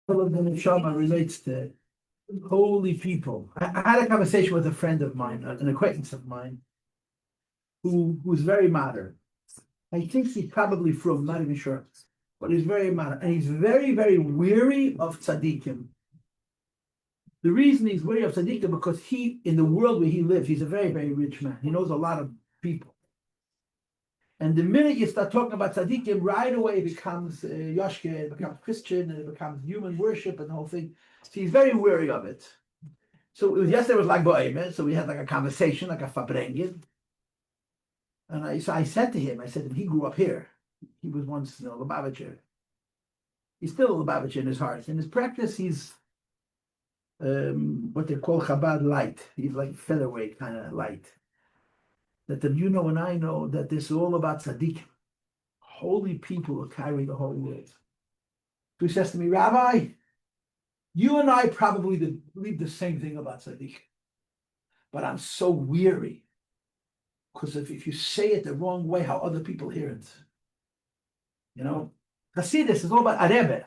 of the neshama relates to holy people. I had a conversation with a friend of mine, an acquaintance of mine, who's very modern. I think he's probably from, not even sure, but he's very modern, and he's very, very weary of tzaddikim. The reason he's weary of tzaddikim because in the world where he lives, he's a very, very rich man. He knows a lot of people. And the minute you start talking about tzaddikim, right away it becomes Yoshke, it becomes Christian, and it becomes human worship and the whole thing. So he's very wary of it. So yesterday was like Bo'emer, so we had like a conversation, like a fabrengen. And I said to him, he grew up here. He was once a Lubavitcher. He's still a Lubavitcher in his heart. In his practice, he's what they call Chabad light. He's like featherweight kind of light. That you know and I know that this is all about tzaddik. Holy people who carry the whole world. So he says to me, Rabbi, you and I probably believe the same thing about tzaddik. But I'm so weary. Because if you say it the wrong way, how other people hear it. You know? Hasidus is all about a Rebbe.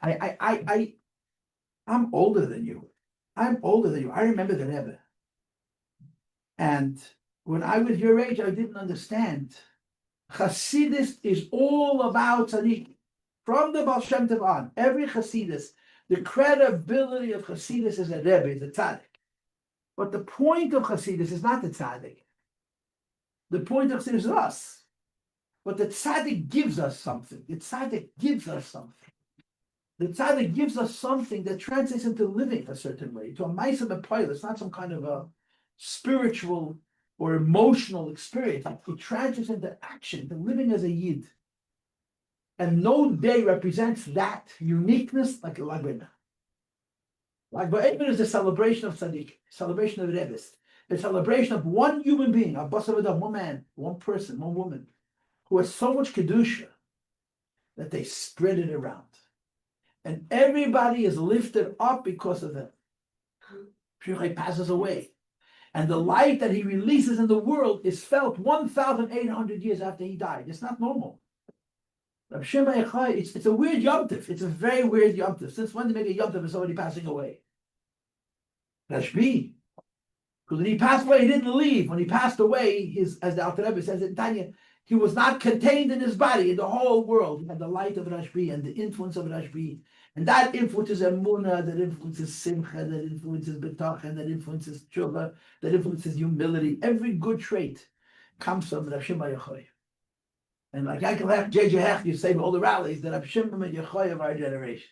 I'm older than you. I remember the Rebbe. And when I was your age, I didn't understand. Hasidus is all about tzaddik. From the Baal Shem Tov on, every Hasidus, the credibility of Hasidus is a Rebbe, is a tzaddik. But the point of Hasidus is not the tzaddik. The point of Hasidus is us. But the tzaddik gives us something. The tzaddik gives us something. The tzaddik gives us something that translates into living a certain way, to a ma'aseh b'poil. It's not some kind of a spiritual or emotional experience. It translates into action, to living as a yid. And no day represents that uniqueness like a Lag BaOmer. Lag BaOmer is a celebration of tzaddik, celebration of Rebbe's, a celebration of one human being, a basar v'dam, one man, one person, one woman, who has so much kedusha that they spread it around. And everybody is lifted up because of them. He passes away. And the light that he releases in the world is felt 1,800 years after he died. It's not normal. It's a weird Yom Tov. It's a very weird Yom Tov. Since when did they make a Yom Tov of somebody passing away? Rabbi. Because when he passed away, he didn't leave. When he passed away, as the Alter Rebbe says in Tanya, he was not contained in his body, in the whole world. He had the light of Rabbi and the influence of Rabbi. And that influences emunah, that influences simcha, that influences betachon, that influences tshuva, that influences humility. Every good trait comes from Rav Shimon Bar Yochai. And like I can have J.J. Hecht, you say all the rallies, that Rav Shimon Bar Yochai of our generation.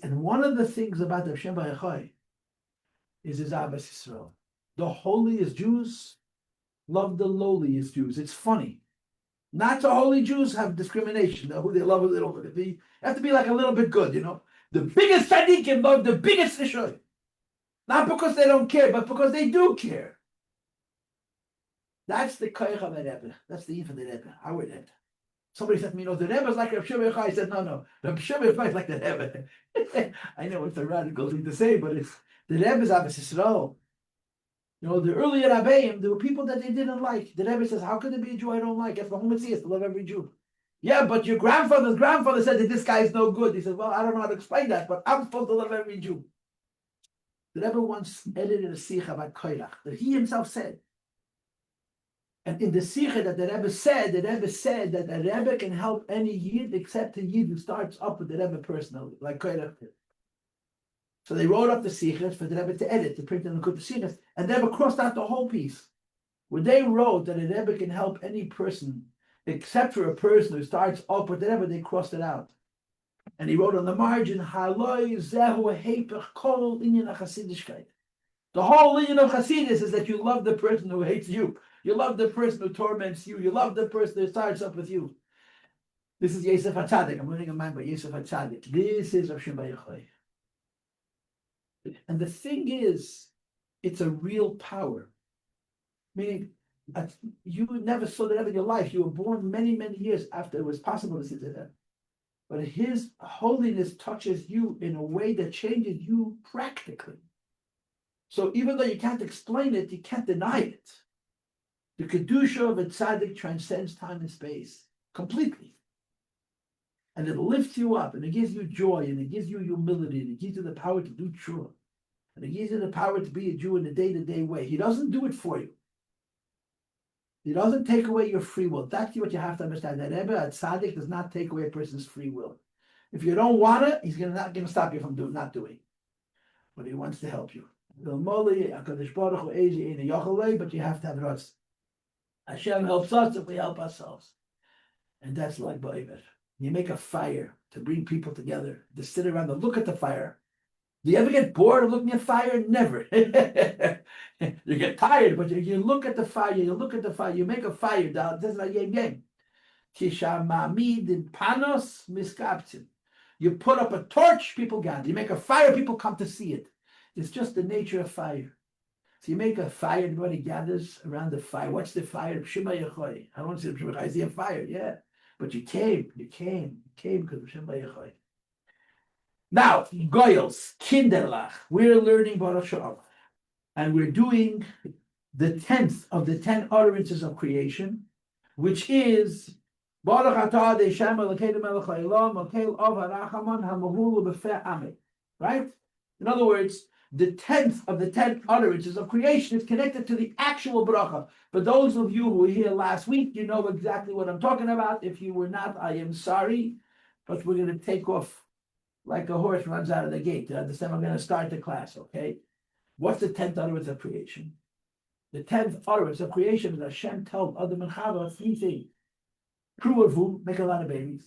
And one of the things about Rav Shimon Bar Yochai is his Ahavas Yisrael. The holiest Jews love the lowliest Jews. It's funny. Not so holy Jews have discrimination, who they love, who they don't love. They have to be like a little bit good, you know. The biggest tzaddikim love the biggest Rishonim. Not because they don't care, but because they do care. That's the koyach of the Rebbe. That's the infinite Rebbe, our Rebbe. Somebody said to me, the Rebbe is like Rav Shimon Bar Yochai. I said, no. Rav Shimon Bar Yochai is like the Rebbe. I know it's a radical thing to say, but it's the Rebbe is Ahavas Yisrael. You know, the earlier Rabbeim, there were people that they didn't like. The Rebbe says, how could there be a Jew I don't like? That's the whole mitzvah, to love every Jew. Yeah, but your grandfather's grandfather said that this guy is no good. He said, well, I don't know how to explain that, but I'm supposed to love every Jew. The Rebbe once edited a sikha about koyrach that he himself said. And in the sikha that the Rebbe said that the Rebbe can help any yid except a yid who starts up with the Rebbe personally, like koyrach did. So they wrote up the sikhas for the Rebbe to edit, to print and look at the sikhas, and the Rebbe crossed out the whole piece. Where they wrote that a Rebbe can help any person, except for a person who starts up with the Rebbe, they crossed it out. And he wrote on the margin, Haloi zehu heipach kol inyan haChasidishkeit. The whole inyan of Hasidus is that you love the person who hates you. You love the person who torments you. You love the person who starts up with you. This is Yosef HaTzadik. I'm learning a mind by Yosef HaTzadik. This is Rav Shimon Bar Yochai. And the thing is, it's a real power. Meaning, you never saw the Rebbe in your life. You were born many, many years after it was possible to see the Rebbe. But his holiness touches you in a way that changes you practically. So even though you can't explain it, you can't deny it. The Kedusha of a tzaddik transcends time and space completely. and it lifts you up, and it gives you joy, and it gives you humility, and it gives you the power to do tshuva, and it gives you the power to be a Jew in a day-to-day way. He doesn't do it for you. He doesn't take away your free will. That's what you have to understand. That Rebbe, a tzaddik, does not take away a person's free will. If you don't want it, he's not going to stop you from not doing. But he wants to help you. But you have to have trust. Hashem helps us if we help ourselves. And that's like Ba'ibet. You make a fire to bring people together, to sit around and look at the fire. Do you ever get bored of looking at fire? Never. You get tired, but you look at the fire, you make a fire. This is a yem. You put up a torch, people gather. You make a fire, people come to see it. It's just the nature of fire. So you make a fire, everybody gathers around the fire. What's the fire? Shema Yechoy. I don't see I see a fire, yeah. But you came because of Shema Yechoy. Now, Goyels, Kinderlach, we're learning Baruch Shalom. And we're doing the 10th of the 10 utterances of creation, which is Baruch atah Hashem Elokeinu melech haolam, Okel av harachaman hamahulu b'feh ameh. Right? In other words, the 10th of the 10 utterances of creation is connected to the actual bracha. For those of you who were here last week, you know exactly what I'm talking about. If you were not, I am sorry, but we're going to take off like a horse runs out of the gate. You understand? I'm going to start the class, okay? What's the 10th utterance of creation? The 10th utterance of creation is Hashem told Adam and Chava 3 things. Kru Arvu, make a lot of babies.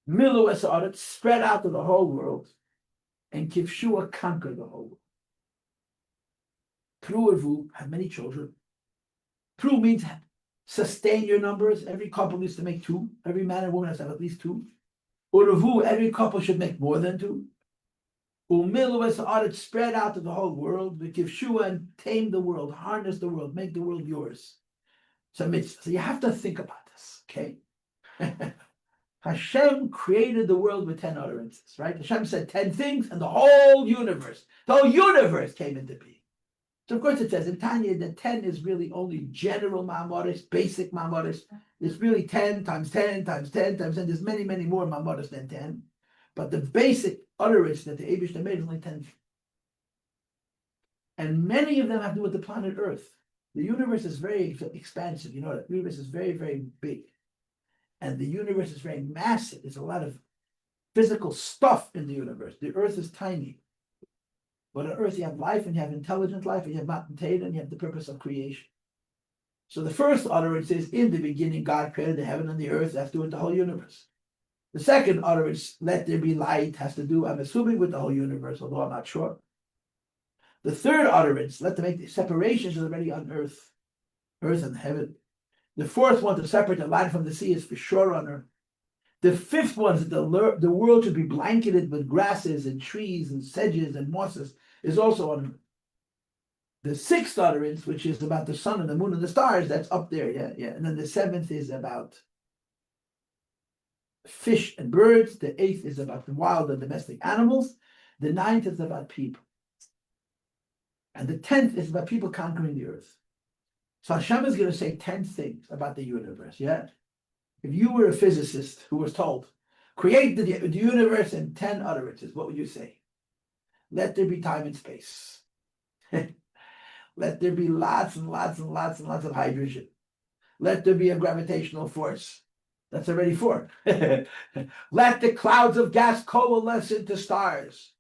Milu es spread out to the whole world. And Kivshua, conquer the whole world. Kru Arvu, have many children. Kru means sustain your numbers. Every couple needs to make 2. Every man and woman has to have at least 2. Uravu, every couple should make more than 2. Umilu es spread out to the whole world. Kivshua, and tame the world, harness the world, make the world yours. So you have to think about this, okay? Hashem created the world with 10 utterances, right? Hashem said 10 things, and the whole universe came into being. So of course it says in Tanya that 10 is really only general ma'amoris, basic ma'amoris. It's really 10 times 10 times 10 times 10. There's many, many more ma'amoris than 10. But the basic utterance that the Eibishter made is only 10. And many of them have to do with the planet Earth. The universe is very expansive. You know that the universe is very, very big. And the universe is very massive. There's a lot of physical stuff in the universe. The Earth is tiny. But on Earth you have life, and you have intelligent life, and you have Matan Torah, and you have the purpose of creation. So the first utterance is, in the beginning God created the heaven and the earth. That's to do with the whole universe. The second utterance, let there be light, has to do, I'm assuming, with the whole universe, although I'm not sure. The third utterance, let them make the separations, is already on earth and heaven. The fourth one, to separate the land from the sea, is for sure on earth. The fifth one is that the world should be blanketed with grasses and trees and sedges and mosses, is also on earth. The sixth utterance, which is about the sun and the moon and the stars, that's up there, yeah. And then the seventh is about fish and birds. The eighth is about the wild and domestic animals. The ninth is about people. And the 10th is about people conquering the earth. So Hashem is going to say 10 things about the universe, yeah? If you were a physicist who was told, create the universe in 10 utterances, what would you say? Let there be time and space. Let there be lots and lots and lots and lots of hydrogen. Let there be a gravitational force. That's already 4. Let the clouds of gas coalesce into stars.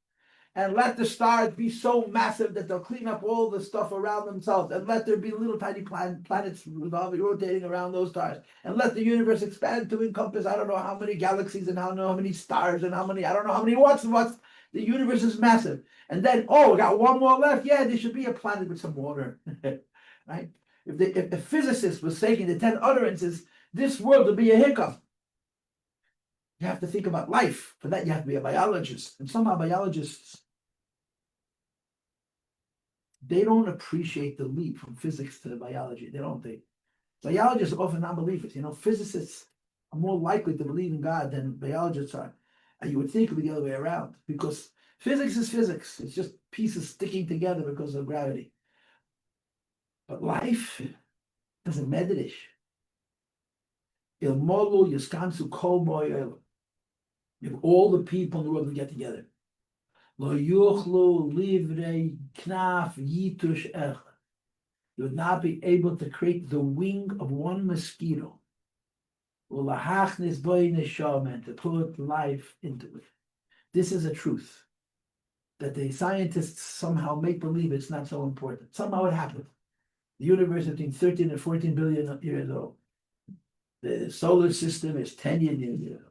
And let the stars be so massive that they'll clean up all the stuff around themselves. And let there be little tiny planets rotating around those stars. And let the universe expand to encompass, I don't know how many galaxies and I don't know how many stars and I don't know how many watts and watts. The universe is massive. And then, we got one more left. Yeah, there should be a planet with some water. Right? If the physicist was taking the 10 utterances, this world would be a hiccup. You have to think about life. For that, you have to be a biologist. And somehow biologists, they don't appreciate the leap from physics to biology. They don't think. Biologists are often non-believers. Physicists are more likely to believe in God than biologists are. And you would think it would be the other way around, because physics is physics. It's just pieces sticking together because of gravity. But life doesn't medrash. Ilmolu yiskansu kol mo'el. If all the people in the world would get together, lo yuchlu livrei knaf yitush echad, you would not be able to create the wing of one mosquito. Ulahachnis boy neshaman, to put life into it. This is a truth that the scientists somehow make believe it's not so important. Somehow it happened. The universe is between 13 and 14 billion years old. The solar system is 10 years old.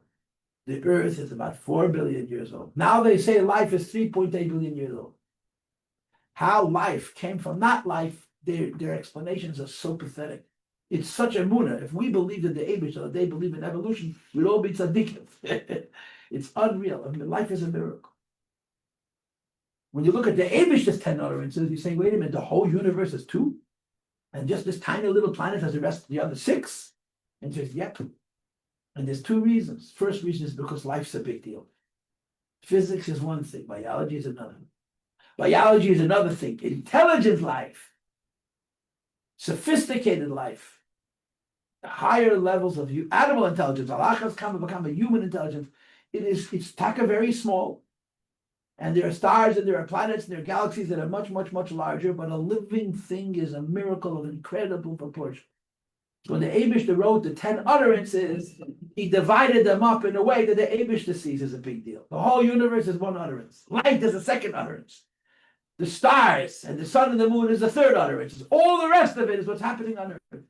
The Earth is about 4 billion years old. Now they say life is 3.8 billion years old. How life came from not life, their explanations are so pathetic. It's such a muna. If we believed in the Abish or they believe in evolution, we'd all be tzaddikim. It's unreal. I mean, life is a miracle. When you look at the Abish's 10 utterances, you say, wait a minute, the whole universe is 2? And just this tiny little planet has the rest of the other 6? And says, yep. And there's 2 reasons. First reason is because life's a big deal. Physics is one thing, biology is another. Biology is another thing. Intelligent life, sophisticated life, the higher levels of animal intelligence, alachas become a human intelligence. It's taka very small. And there are stars and there are planets and there are galaxies that are much, much, much larger, but a living thing is a miracle of incredible proportion. When the Abishta wrote the 10 utterances, he divided them up in a way that the Abishta sees as a big deal. The whole universe is one utterance. Light is a second utterance. The stars and the sun and the moon is the third utterance. All the rest of it is what's happening on Earth.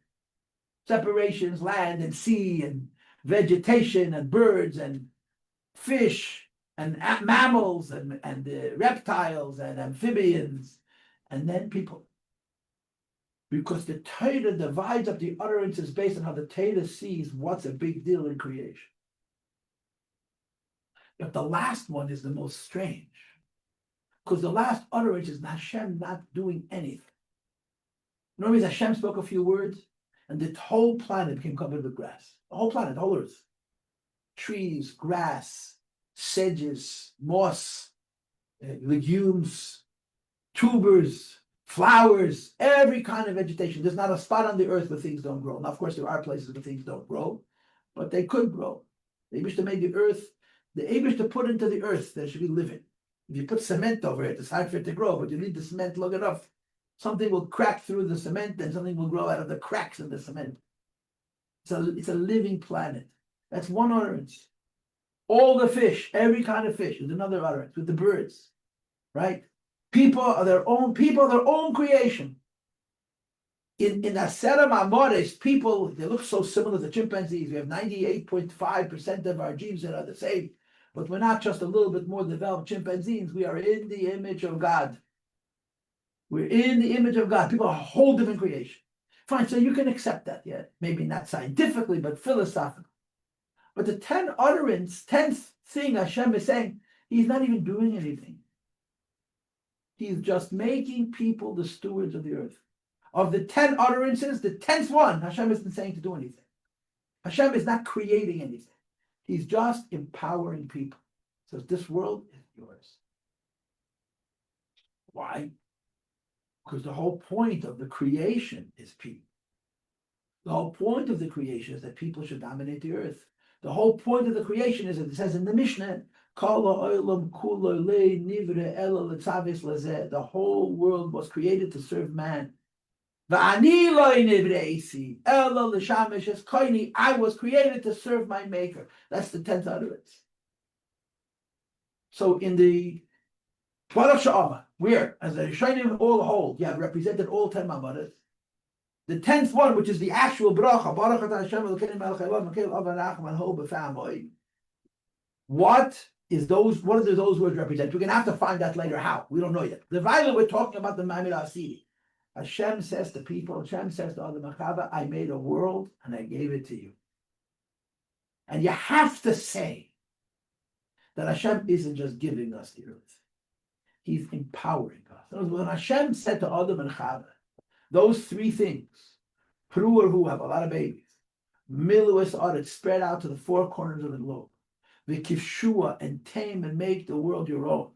Separations, land and sea and vegetation and birds and fish and mammals and reptiles and amphibians, and then people. Because the Torah divides up the utterances based on how the Torah sees what's a big deal in creation. But the last one is the most strange. Because the last utterance is Hashem not doing anything. You know, Hashem spoke a few words, and the whole planet became covered with grass. The whole planet, the whole earth. Trees, grass, sedges, moss, legumes, tubers, flowers, every kind of vegetation. There's not a spot on the earth where things don't grow. Now, of course, there are places where things don't grow, but they could grow. The Abishta made the earth, the Abishta put into the earth that it should be living. If you put cement over it, it's hard for it to grow, but you need the cement long enough. Something will crack through the cement and something will grow out of the cracks in the cement. It's a living planet. That's one utterance. All the fish, every kind of fish is another utterance with the birds, right? People are their own creation. In Asera Ma'amores, people, they look so similar to chimpanzees. We have 98.5% of our genes that are the same. But we're not just a little bit more developed chimpanzees. We are in the image of God. We're in the image of God. People are a whole different creation. Fine, so you can accept that, yeah. Maybe not scientifically, but philosophically. But the 10th thing Hashem is saying, he's not even doing anything. He's just making people the stewards of the earth. Of the 10 utterances, the 10th one, Hashem isn't saying to do anything. Hashem is not creating anything. He's just empowering people. He says, this world is yours. Why? Because the whole point of the creation is people. The whole point of the creation is that people should dominate the earth. The whole point of the creation is, it says in the Mishnah, the whole world was created to serve man. I was created to serve my maker. That's the 10th utterance. So in the Tvarach Sha'ama, where, as the Rishonim all hold, you have represented all 10 Mamadas. The 10th one, which is the actual bracha, Baruch Atah Hashem Elokeinu melech haolam, Mekel Av V'Nachum Anho B'Famoi. What do those words represent? We're going to have to find out later how. We don't know yet. The Vayla, we're talking about the Ma'amid Asiri. Hashem says to people, Hashem says to Adam Achava, I made a world and I gave it to you. And you have to say that Hashem isn't just giving us the earth. He's empowering us. When Hashem said to Adam and Chava, those 3 things, Pru'ar have a lot of babies, Miluas Aret, spread out to the 4 corners of the globe, V'kifshua, and tame and make the world your own.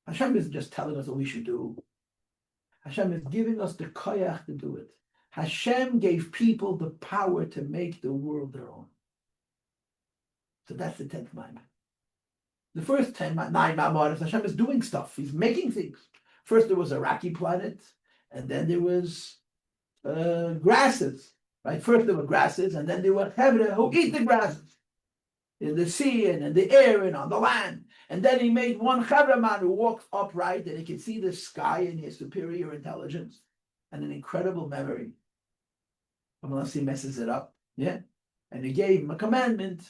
Hashem isn't just telling us what we should do. Hashem is giving us the koyach to do it. Hashem gave people the power to make the world their own. So that's the 10th commandment. The first 9 Ma'amarim, Hashem is doing stuff. He's making things. First there was a rocky planet, and then there was grasses. Right? First there were grasses, and then there were Hebrew who eat the grasses in the sea and in the air and on the land. And then he made one Chevraman who walked upright and he could see the sky and his superior intelligence and an incredible memory. Unless he messes it up. Yeah. And he gave him a commandment.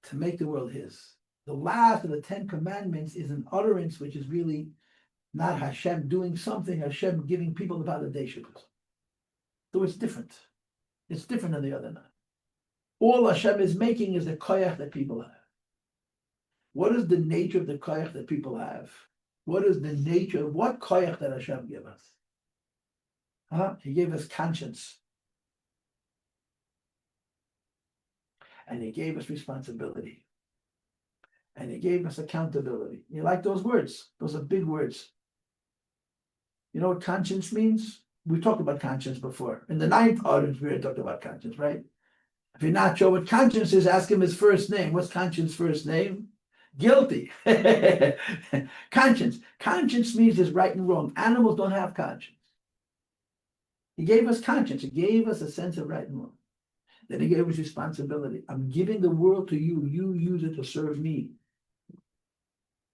To make the world his. The last of the 10 commandments is an utterance which is really not Hashem doing something, Hashem giving people the validation. So it's different. It's different than the other 9. All Hashem is making is the koyach that people have. What is the nature of the koyach that people have? What is the nature of what koyach that Hashem gave us? He gave us conscience. And he gave us responsibility. And he gave us accountability. You like those words? Those are big words. You know what conscience means? We talked about conscience before. In the 9th audience, we talked about conscience, right? If you're not sure what conscience is, ask him his first name. What's conscience first name? Guilty. Conscience. Conscience means there's right and wrong. Animals don't have conscience. He gave us conscience. He gave us a sense of right and wrong. Then he gave us responsibility. I'm giving the world to you. You use it to serve me.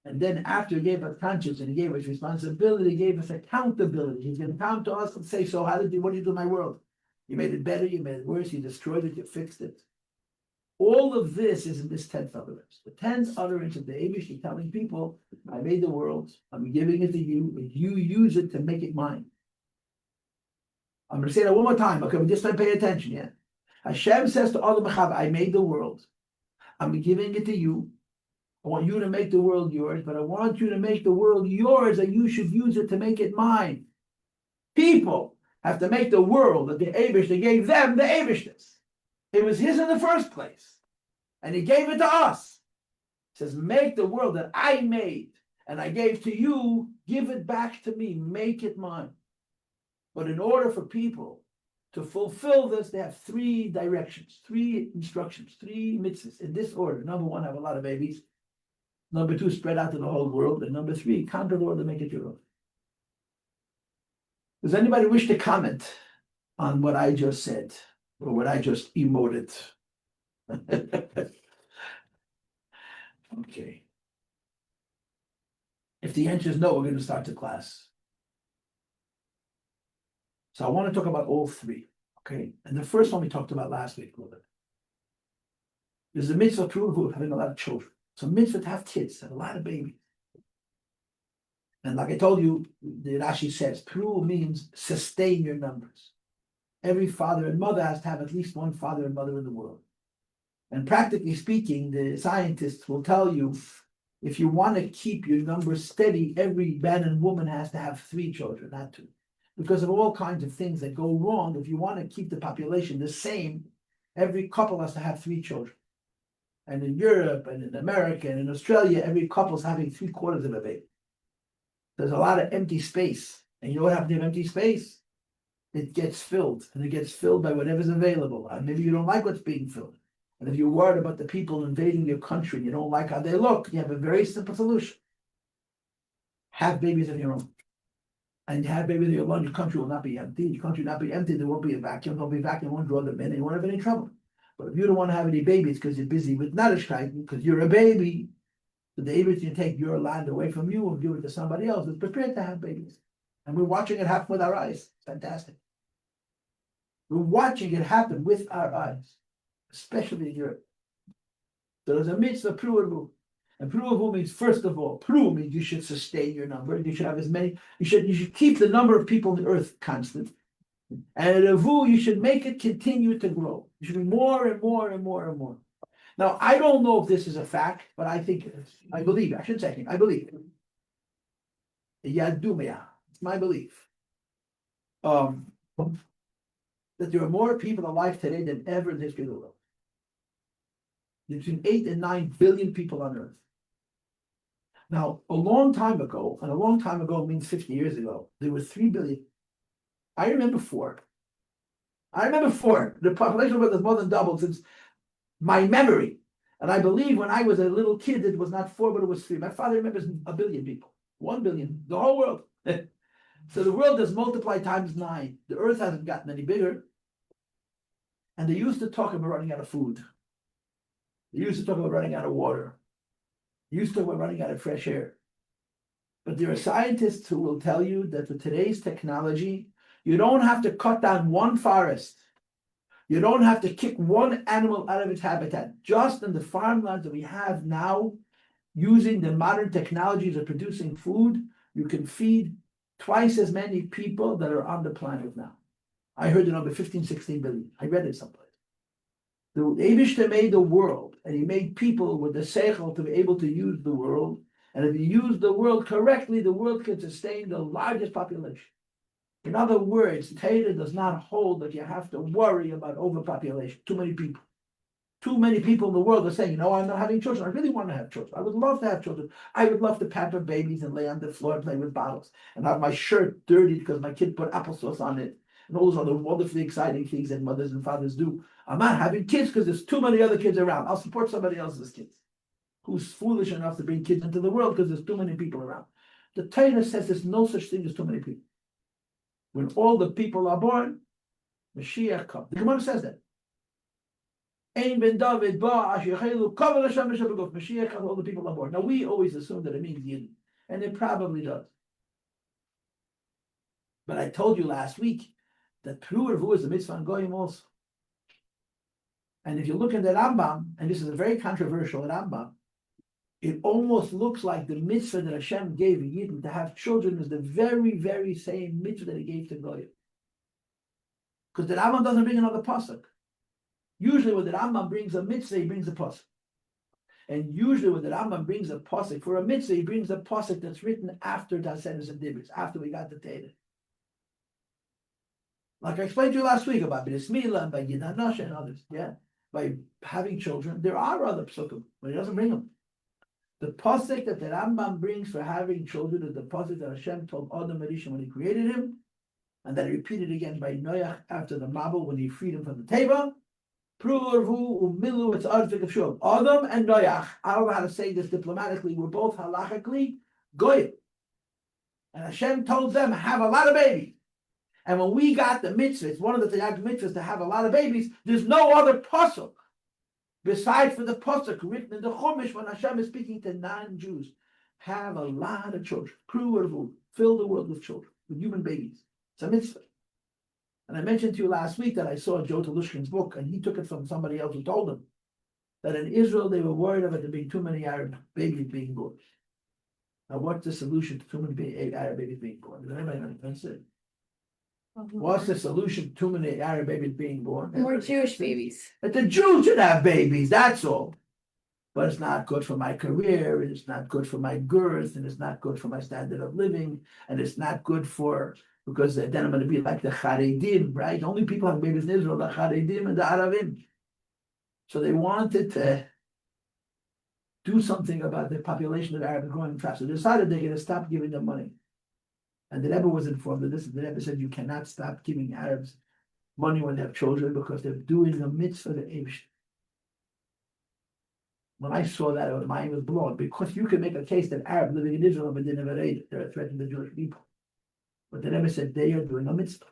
And then after he gave us conscience and he gave us responsibility, he gave us accountability. He's going to come to us and say, so what did you do in my world? You made it better, you made it worse, you destroyed it, you fixed it. All of this is in this 10th utterance. The 10th utterance of the Eibush telling people, I made the world, I'm giving it to you, and you use it to make it mine. I'm going to say that one more time, okay, but this time pay attention, yeah? Hashem says to Adam Chav, I made the world. I'm giving it to you. I want you to make the world yours, but I want you to make the world yours and you should use it to make it mine. People have to make the world that the Eibush, they gave them the Eibushness. It was his in the first place. And he gave it to us. He says, make the world that I made and I gave to you, give it back to me, make it mine. But in order for people to fulfill this, they have 3 directions, 3 instructions, 3 mitzvahs in this order. Number 1, have a lot of babies. Number 2, spread out to the whole world. And number 3, conquer the world and make it your own. Does anybody wish to comment on what I just said or what I just emoted? Okay. If the answer is no, we're going to start the class. So I want to talk about all 3. Okay. And the first one we talked about last week a little bit. There's the mitzvah of having a lot of children. So mitzvah to have kids, have a lot of babies. And like I told you, the Rashi says, Peru means sustain your numbers. Every father and mother has to have at least one father and mother in the world. And practically speaking, the scientists will tell you, if you want to keep your numbers steady, every man and woman has to have 3 children, not 2. Because of all kinds of things that go wrong, if you want to keep the population the same, every couple has to have 3 children. And in Europe and in America and in Australia, every couple's having 3/4 of a baby. There's a lot of empty space. And you know what happens to empty space? It gets filled. And it gets filled by whatever's available. And maybe you don't like what's being filled. And if you're worried about the people invading your country and you don't like how they look, you have a very simple solution. Have babies of your own. And have babies of your own, your country will not be empty. Your country will not be empty, there won't be a vacuum. There'll be a vacuum, won't draw them in, and you won't have any trouble. But if you don't want to have any babies because you're busy with Narishkeit, because you're a baby, so the Eibush can take your land away from you and give it to somebody else who's prepared to have babies. And we're watching it happen with our eyes. It's fantastic. We're watching it happen with our eyes, especially in Europe. So there's a mitzvah, pru'avu. And pru'avu means, first of all, pru means you should sustain your number. You should have as many, you should keep the number of people on the earth constant. And avu, you should make it continue to grow. You should be more and more and more and more. Now, I don't know if this is a fact, but I think it is. I believe it. I shouldn't say anything. I believe it. Yadumia. It's my belief. That there are more people alive today than ever in the history of the world. There's between 8 and 9 billion people on Earth. Now, a long time ago, and a long time ago means 50 years ago, there were 3 billion. I remember 4. I remember 4. The population was more than doubled since my memory. And I believe when I was a little kid, it was not 4, but it was 3. My father remembers 1 billion people. 1 billion, the whole world. So the world has multiplied times 9. The earth hasn't gotten any bigger. And they used to talk about running out of food. They used to talk about running out of water. They used to talk about running out of fresh air. But there are scientists who will tell you that with today's technology, you don't have to cut down one forest. You don't have to kick one animal out of its habitat. Just in the farmlands that we have now, using the modern technologies of producing food, you can feed twice as many people that are on the planet now. I heard the number 15, 16 billion. I read it someplace. The Eibishter made the world, and he made people with the seichel to be able to use the world. And if you use the world correctly, the world can sustain the largest population. In other words, Torah does not hold that you have to worry about overpopulation. Too many people. Too many people in the world are saying, you know, I'm not having children. I really want to have children. I would love to have children. I would love to pamper babies and lay on the floor and play with bottles and have my shirt dirty because my kid put applesauce on it and all those other wonderfully exciting things that mothers and fathers do. I'm not having kids because there's too many other kids around. I'll support somebody else's kids who's foolish enough to bring kids into the world because there's too many people around. The Torah says there's no such thing as too many people. When all the people are born, Mashiach comes. The Gemara says that. Ein ben David ba ashichelu kavel Hashem b'shabbat. Mashiach comes, all the people are born. Now we always assume that it means Yidden, and it probably does. But I told you last week that Pruer Vu is a mitzvah on Goyim also. And if you look at the Rambam, and this is a very controversial Rambam, it almost looks like the mitzvah that Hashem gave Yidden to have children is the very, very same mitzvah that he gave to Goyim. Because the Rambam doesn't bring another pasuk. Usually when the Rambam brings a mitzvah, he brings a pasuk. And usually when the Rambam brings a pasuk for a mitzvah, he brings a pasuk that's written after Tasenes and Dibris, after we got the Torah. Like I explained to you last week about B'ris Milah and by Yidan Nasha and others, yeah? By having children, there are other psukim, but he doesn't bring them. The pasuk that the Rambam brings for having children is the pasuk that Hashem told Adam Rishon when he created him, and then he repeated again by Noach after the Mabul when he freed him from the Teva. Umilu, it's Adam and Noach, I don't know how to say this diplomatically, were both halachically goyim. And Hashem told them, have a lot of babies. And when we got the mitzvahs, one of the Tayag mitzvahs to have a lot of babies, there's no other pasuk besides for the pasuk written in the Chumash when Hashem is speaking to non-Jews. Have a lot of children. Fill the world with children, with human babies. It's a mitzvah. And I mentioned to you last week that I saw Joe Telushkin's book, and he took it from somebody else who told him that in Israel they were worried about there being too many Arab babies being born. Now, what's the solution to too many Arab babies being born? Does anybody know what I'm saying? What's the solution to too many Arab babies being born? More Jewish babies. That the Jews should have babies, that's all. But it's not good for my career, and it's not good for my girth, and it's not good for my standard of living, and it's not good for, because then I'm going to be like the Charedim, right? Only people have babies in Israel, the Charedim and the Aravim. So they wanted to do something about the population of Arabs growing fast. So they decided they're going to stop giving them money. And the Rebbe was informed of this. The Rebbe said, you cannot stop giving Arabs money when they have children because they're doing a mitzvah to Eibush. When I saw that, my mind was blown, because you can make a case that Arabs living in Israel, but they never ate, they're a threat to the Jewish people. But the Rebbe said they are doing a mitzvah.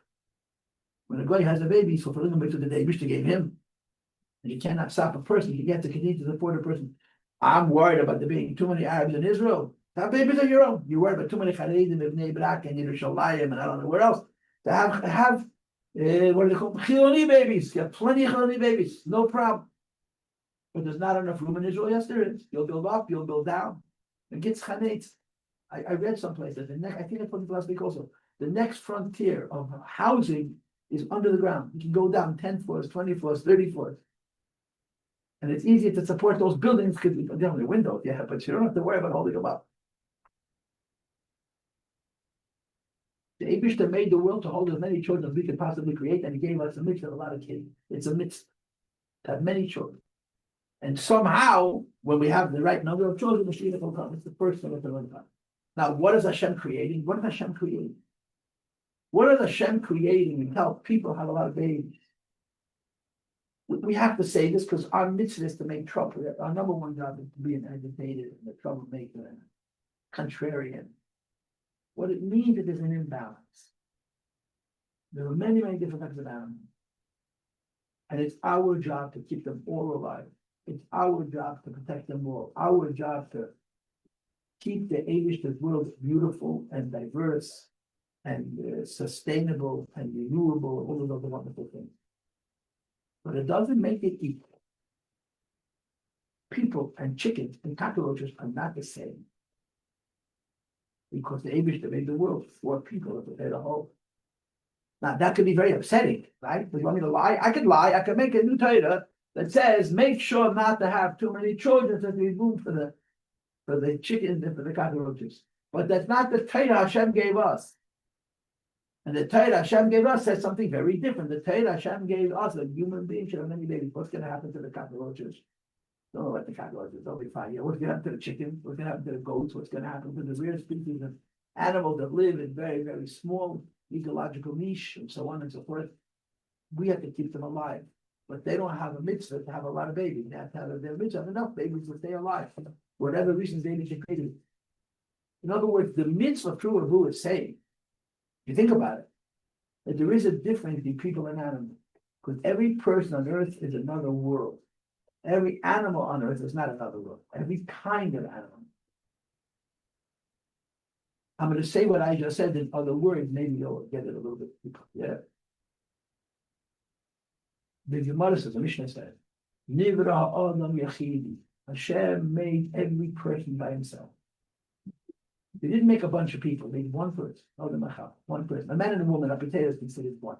When a guy has a baby, he's fulfilling a mitzvah that the Eibush gave him. And you cannot stop a person. You get to continue to support a person. I'm worried about there being too many Arabs in Israel. Have babies of your own. You're worried about too many Charedim, Ibnei Brak, and Yerushalayim, and I don't know where else. To have what are they called? Chiloni babies. You have plenty of Chiloni babies. No problem. But there's not enough room in Israel. Yes, there is. You'll build up, you'll build down. It gets chanetz. I read someplace that I think I put it last week also. The next frontier of housing is under the ground. You can go down 10 floors, 20 floors, 30 floors. And it's easier to support those buildings because you don't have the windows, yeah, but you don't have to worry about holding them up. The Eibishter made the world to hold as many children as we could possibly create, and he gave us a mitzvah of a lot of kids. It's a mitzvah to have many children. And somehow, when we have the right number of children, Mashiach will come. It's the first thing that will come. Now, what is Hashem creating? What is Hashem creating? What is Hashem creating to help people have a lot of babies? we have to say this because our mitzvah is to make trouble. Our number one job is to be an agitated and a troublemaker and a contrarian. What it means is there's an imbalance. There are many, many different types of animals. And it's our job to keep them all alive. It's our job to protect them all. Our job to keep the Eivishter's world beautiful and diverse and sustainable and renewable, all of those wonderful things. But it doesn't make it equal. People and chickens and cockroaches are not the same. Because the Eivishter made the world for people to prepare the whole. Now that could be very upsetting, right? If you want me to lie, I could lie. I could make a new Torah that says, make sure not to have too many children to be room for the chickens and for the cockroaches. But that's not the Torah Hashem gave us. And the Torah Hashem gave us says something very different. The Torah Hashem gave us, a human being should have many babies. What's going to happen to the cockroaches? Don't know what the cockroaches, they'll be fine. Yeah, what's going to happen to the chickens? What's going to happen to the goats? What's going to happen to the rare species of animals that live in very, very small ecological niche and so on and so forth? We have to keep them alive. But they don't have a mitzvah to have a lot of babies. They have to have their mitzvah enough babies to stay alive. For whatever reasons they need to create it. In other words, the mitzvah true of who is saying, you think about it, that there is a difference between people and animals. Because every person on earth is another world. Every animal on earth is not another world. Every kind of animal. I'm going to say what I just said in other words. Maybe you'll get it a little bit deeper. Yeah. The Gemara says, the Mishnah says, Nivra Adam Yachidi. Hashem made every person by himself. He didn't make a bunch of people. He made one person. One person. A man and a woman are potatoes considered one.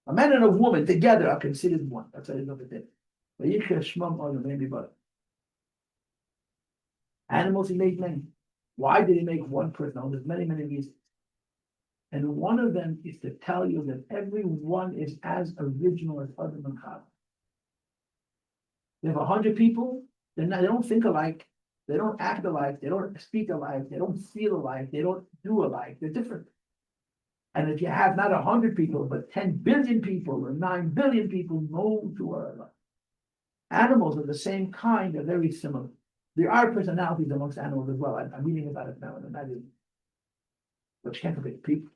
A man and a woman together are considered one. That's how they look at it. Animals, he made many. Why did he make one person? Oh, there's many, many reasons. And one of them is to tell you that everyone is as original as Adam and Chava. They have 100 people. They don't think alike. They don't act alike. They don't speak alike. They don't feel alike. They don't do alike. They're different. And if you have not 100 people, but 10 billion people or 9 billion people, no two are alike. Animals of the same kind are very similar. There are personalities amongst animals as well. I'm reading about it now, and I didn't. But you can't forget people.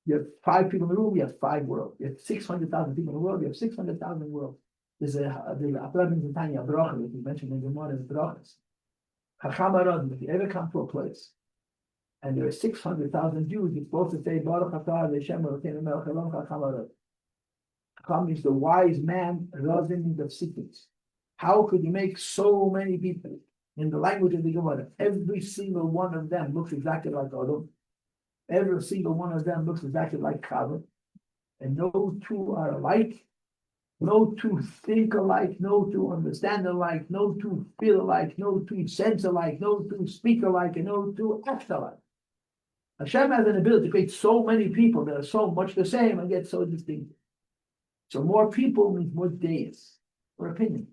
You have 5 people in the world, we have 5 worlds. You have 600,000 people in the world, we have 600,000 worlds. There's the Abraham in Tanya Bracha, that you mentioned in the morning, Brachas. If you ever come to a place and there are 600,000 Jews, you're supposed to say, Baruch atah Hashem Elokeinu melech haolam chacham harod. Chacham is the wise man, Razin of secrets. How could you make so many people in the language of the Gemara? Every single one of them looks exactly like Adam. Every single one of them looks exactly like Chava. And no two are alike. No two think alike. No two understand alike. No two feel alike. No two sense alike. No two speak alike. And no two act alike. Hashem has an ability to create so many people that are so much the same and yet so distinct. So more people means more days or opinion.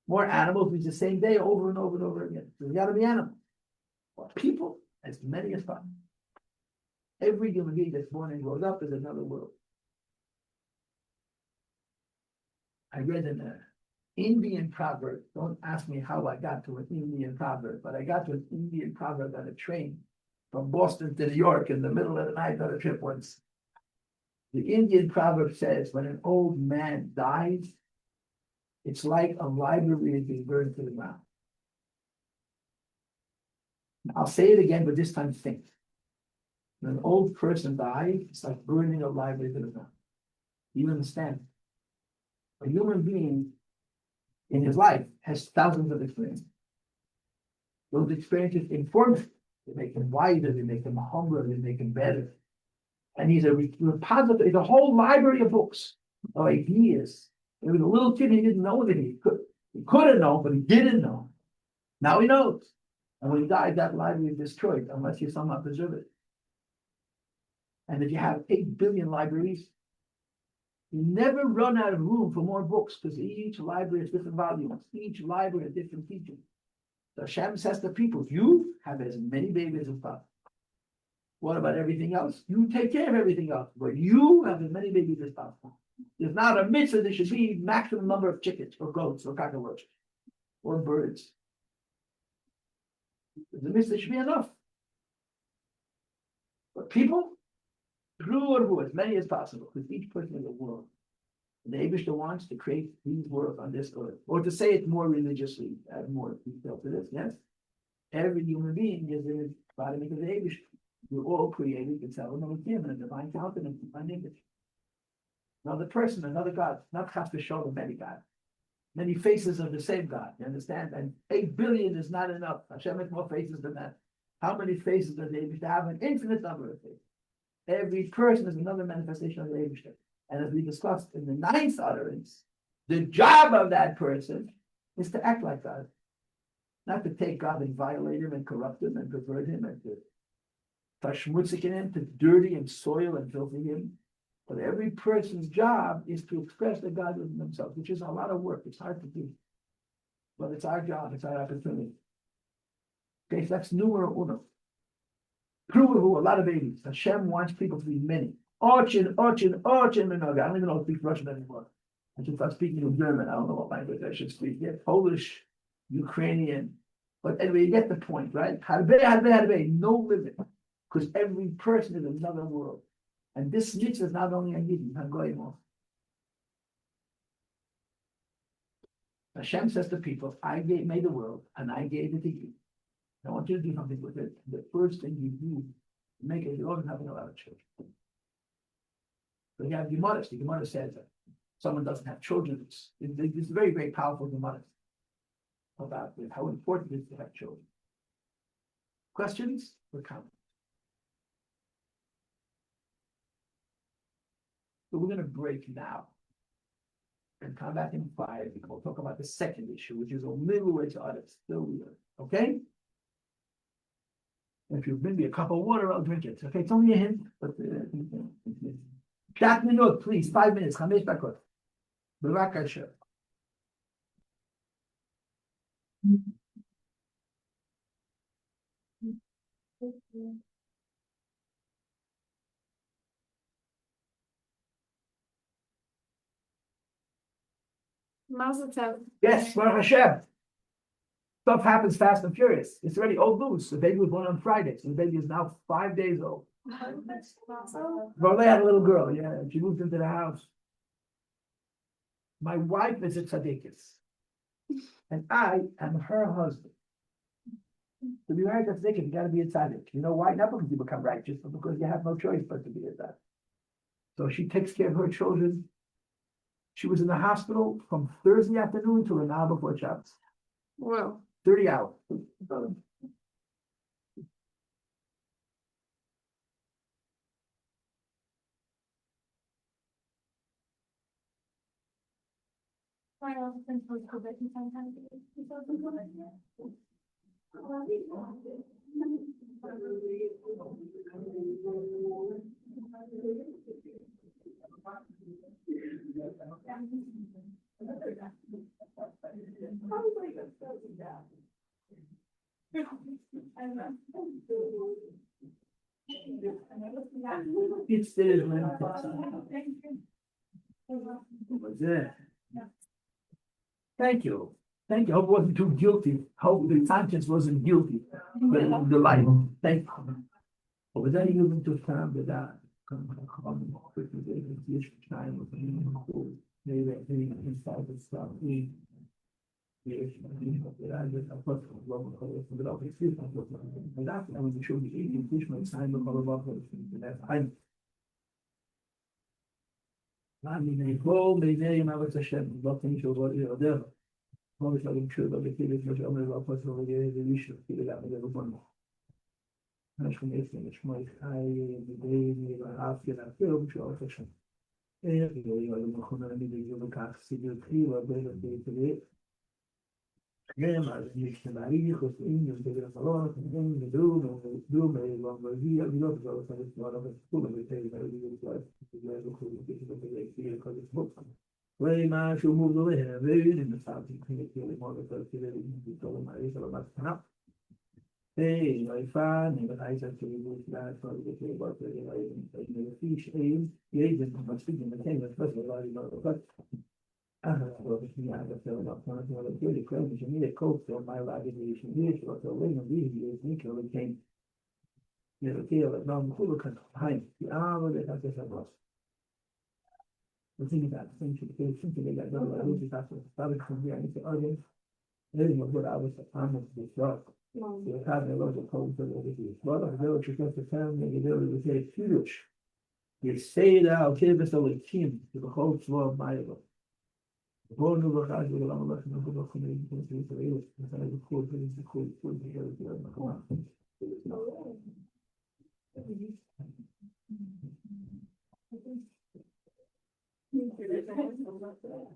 More animals means the same day over and over and over again. So there's got to be animals. But people, as many as possible. Every human being that's born and grows up is another world. I read an Indian proverb. Don't ask me how I got to an Indian proverb, but I got to an Indian proverb on a train from Boston to New York in the middle of the night on a trip once. The Indian proverb says, when an old man dies, it's like a library is being burned to the ground. I'll say it again, but this time think. When an old person dies, it's like burning a library to the ground. You understand? A human being in his life has thousands of experiences. Those experiences inform him. They make him wiser, they make him humbler, they make him better. And he's a repository, he's a whole library of books, of ideas. There was a little kid, he didn't know that he could have known, but he didn't know. Now he knows. And when he died, that library is destroyed unless you somehow preserve it. And if you have 8 billion libraries, you never run out of room for more books because each library has different volumes. Each library has different teachings. So Hashem says to people, you have as many babies as possible. What about everything else? You take care of everything else, but you have as many babies as possible. There's not a mitzvah there should be maximum number of chickens or goats or cockroaches or birds. The mitzvah should be enough. But people, grew as many as possible, because each person is a world. And the Abishta wants to create these worlds on this earth, or to say it more religiously, add more detail to this. Yes, every human being is in the body of the Abishta. We're all created with Him and a divine countenance, divine image. Another person, another God, not Chas v'Sholem, many God, many faces of the same God. You understand? And 8 billion is not enough. Hashem has more faces than that. How many faces does the Abishta have? An infinite number of faces. Every person is another manifestation of the Abishta. And as we discussed in the 9th utterance, the job of that person is to act like God. Not to take God and violate him and corrupt him and pervert him and to tashmutzik in him, to dirty and soil and filthy him. But every person's job is to express the God within themselves, which is a lot of work. It's hard to do. But it's our job, it's our opportunity. Okay, so that's numero uno. Who a lot of babies. Hashem wants people to be many. Ochin, Minoga. I don't even know how to speak Russian anymore. I should start speaking in German. I don't know what language I should speak yet. Polish, Ukrainian. But anyway, you get the point, right? Harbe, no limit. Because every person is another world. And this mitzvah is not only a Yidden, Hagoyim. Hashem says to people, I made the world and I gave it to you. I want you to do something with it. The first thing you do, make it, you don't have a lot of children. So you have Gemara. The Gemara says that someone doesn't have children. It's very, very powerful Gemara about how important it is to have children. Questions or comments? So we're going to break now and come back in 5. We'll talk about the second issue, which is a little way to others. Still weird. Okay? If you bring me a cup of water, I'll drink it. Okay, it's only a hint, but that minute, please, 5 minutes. 5 דקות. בבקשה. Mazel tov. Yes, Baruch Hashem. Stuff happens fast and furious. It's already old news. The baby was born on Friday, so the baby is now 5 days old. Well, they had a little girl, yeah, and she moved into the house. My wife is a tzaddikus, and I am her husband. To be married to a tzaddik, you got to be a tzaddik. You know why? Not because you become righteous, but because you have no choice but to be a tzaddik. So she takes care of her children. She was in the hospital from Thursday afternoon till an hour before Shabbos. Well, 30 hours. It's there, man. Thank you. Thank you. Hope it wasn't too guilty. Hope the conscience wasn't guilty. The life. Thank you. But then you went to time with that. Way my should move the way, very in the south, you can get more of a Hey, my fan, and I said to you, that for the about the fish, even I'm speaking the same as first of all, but I have to fill up one of the really crazy. You need a coat for my radiation. Here, so when we use nickel, it came, feel it, non full of time. The hour that I guess I was. The thing about the thing to the thing to get done, I really have to start from here. I need to audience. Living with what I was the time of this job. You have a lot of homes that are with you. But I know because the family, you know, it was a huge. You say it out, give us a team to the whole floor of my life. Born over God, you're going to look at the book and you can see the real. It's a cool thing, it's a cool thing to go to. Come on.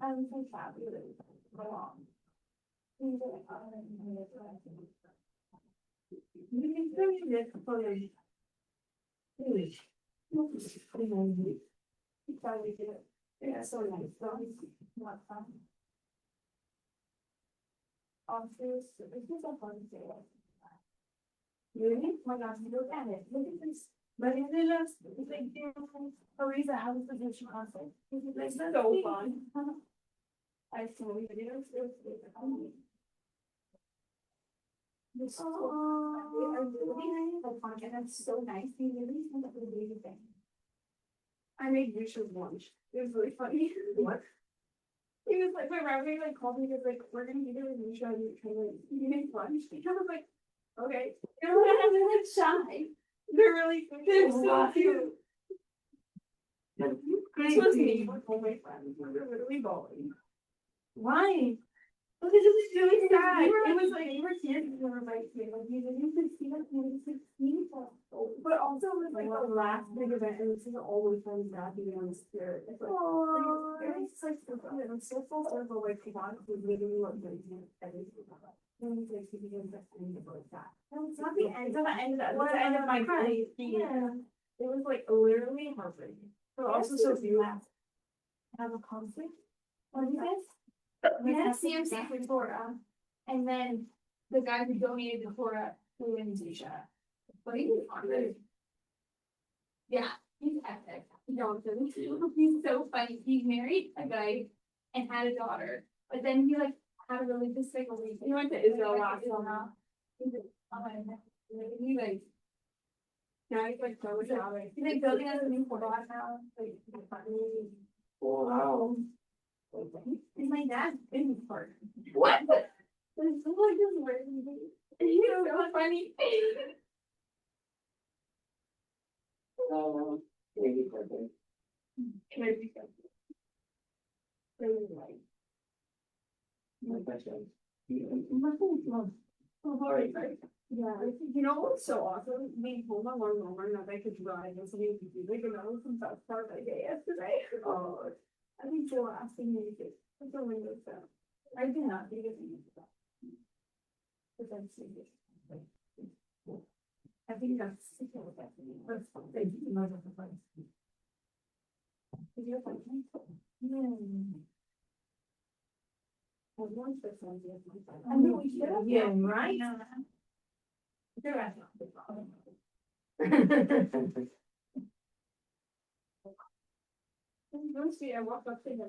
I'm so fabulous. You can finish this for the village. Yeah, so nice. Not fun. Also, it's just a fun day. Really? My gosh, look at it. Look at this. But is it just like beautiful? Teresa, how was the position concert? It's so fun. I saw the videos. This and that's so nice. He really sent up the baby thing. I made Yusha's lunch. It was really funny. What? He was like, my Rabbi like called me, he was like, we're gonna be there with Yusha and you make lunch. And I was like, okay. They're like shy. They're really cute. They're so cute. This was me with all my friends. We were literally bawling. Why? Because it was really sad. It was like, you were kids, you were like, you could see that he was 16. But also, it was like the last big event, and this is always from Rabbi on the spirit. It's like, it's like, it's so full circle, like, God was literally what brings you everything. And it's like, he begins to end like that. No, it's not the end. It's not the end of that. It's the end of my life. Yeah. It was like literally heartbreaking. But also so beautiful. Have a conflict? What is this? We had CMC for Torah, and then the guy who donated the Torah flew in Zisha. But he was honored. Yeah, he's epic. Jonathan. He's so funny. He married a guy and had a daughter, but then he like had a religious like a week. He went to Israel last summer. He like now he's like so showered. He's like building us a new Torah now. Like, wow. And my dad's in part. What? It's so like this weird. He's so funny. Maybe something. Maybe something. Really like. My question. Yeah, you know what's so awesome? We told my one moment that I could drive and somebody could do like another from South Park like yesterday. Oh. I think they were asking me to put the windows down. I did not think it was that. But then see it. I think that's secret with that. But they do not have the place. Is your place? I want this one. I know we should have. Yeah, right? They're at the bottom. Mostly I walked up to him,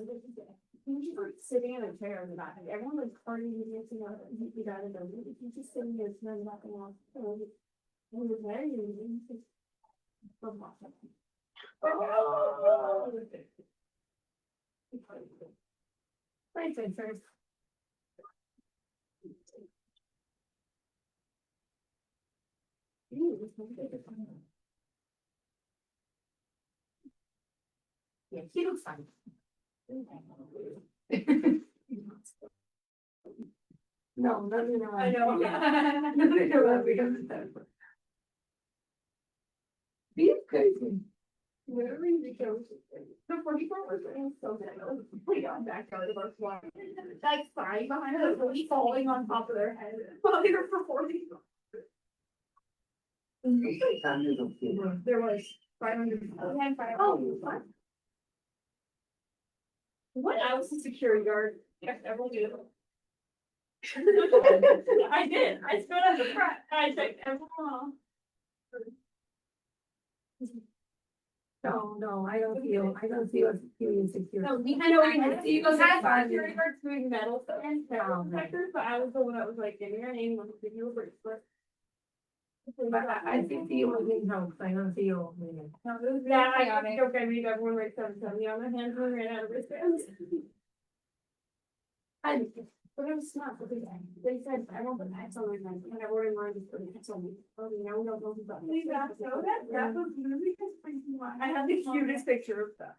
he was just like sitting in a chair in the back, and everyone was partying and dancing out, and he got in there, he was just sitting there, smelling back and off, and he was very, he was just from watching. Thanks, first. Yeah, he looks fine. No, no. I know. Be crazy. Literally, because the 44 was so good. It was way on back out of our fly. Like 5 behind us, really falling on top of their head while they were performing. There was 500. We had 500. Oh, what? What else is security guard? Yes, everyone do. I did. I stood at the front. I checked everyone. No, I don't feel insecure. No, I know we had. You go had fun. security guards doing metal stuff and protectors, but I was the one that was like getting your name on the video bracelet. But I think you will need help, I don't feel. Yeah, I got it. Okay, I made everyone write 770 on the hands when I ran out of wristbands. But it was smart, because they said, I won't put X on my hand, and I ordered mine, just put X on me. Oh, you know, we don't know about. That was really just freaking wild. I have the cutest picture of that.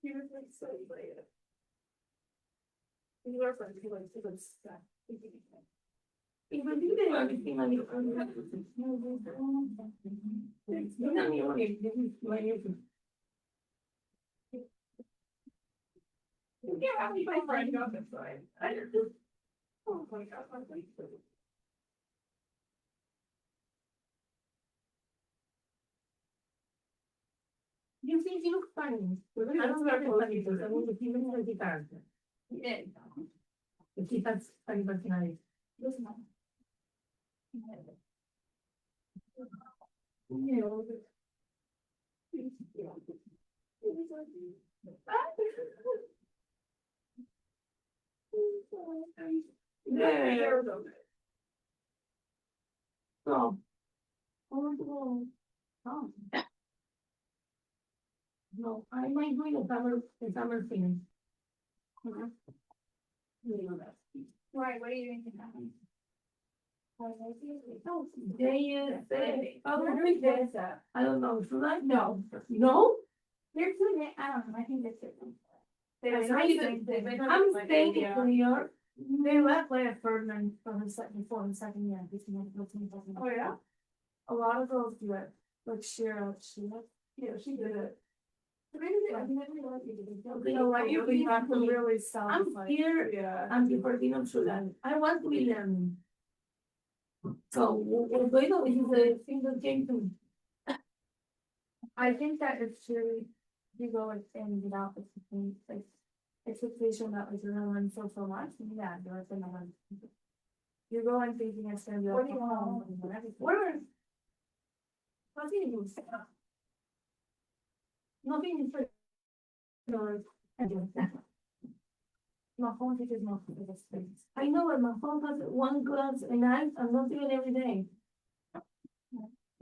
He was like so excited. You are friends, he likes to go stuff. Even you didn't understand on your own. You know, you want to. Yeah, I'll be my friend on this side. Oh my God, I'm like. You think you look funny. I don't know what funny because I want to keep it the character. Yeah. The kid has funny personality. Yeah. No. Oh. No, I might do the summer thing. Right, what are you thinking of? Oh, we're doing this. I don't know, should I? No. No? They're doing it, I don't know, I think that's it. I'm staying in New York. They left Leah Ferdinand from the second, before the second year. Oh, yeah? A lot of girls do it, like Shira, she did it. You know, like you have to really sound I'm like. here, Yeah. I'm the Filipino student. I want to be learning. So, what do you the thing that came to? I think that it's really, you go and without like expectation that like you're gonna learn so much, yeah, you're gonna learn. You're going thinking it's gonna be like. What do you want? Where? Nothing is. Nothing is. My phone teaches most of the space. I know, but my phone has one class a night, I'm not doing it every day.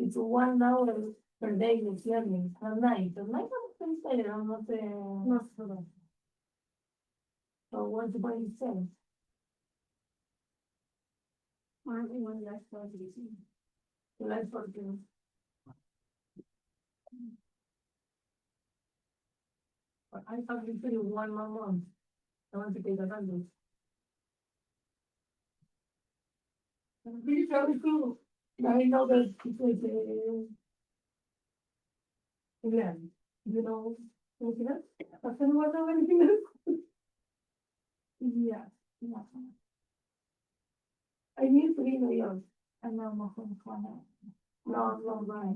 It's 1 hour per day of learning, per night, I'm not I'm not, Most of them. so what's the point of saying? Aren't we one less for the easy? Like for you. But I have been feeling 1 more month. I want to take advantage. It's very cool. I know that it's yeah, you know, anything else? I don't know anything else. Yeah. Yeah. I need to be in New York. I know my phone call. No, right.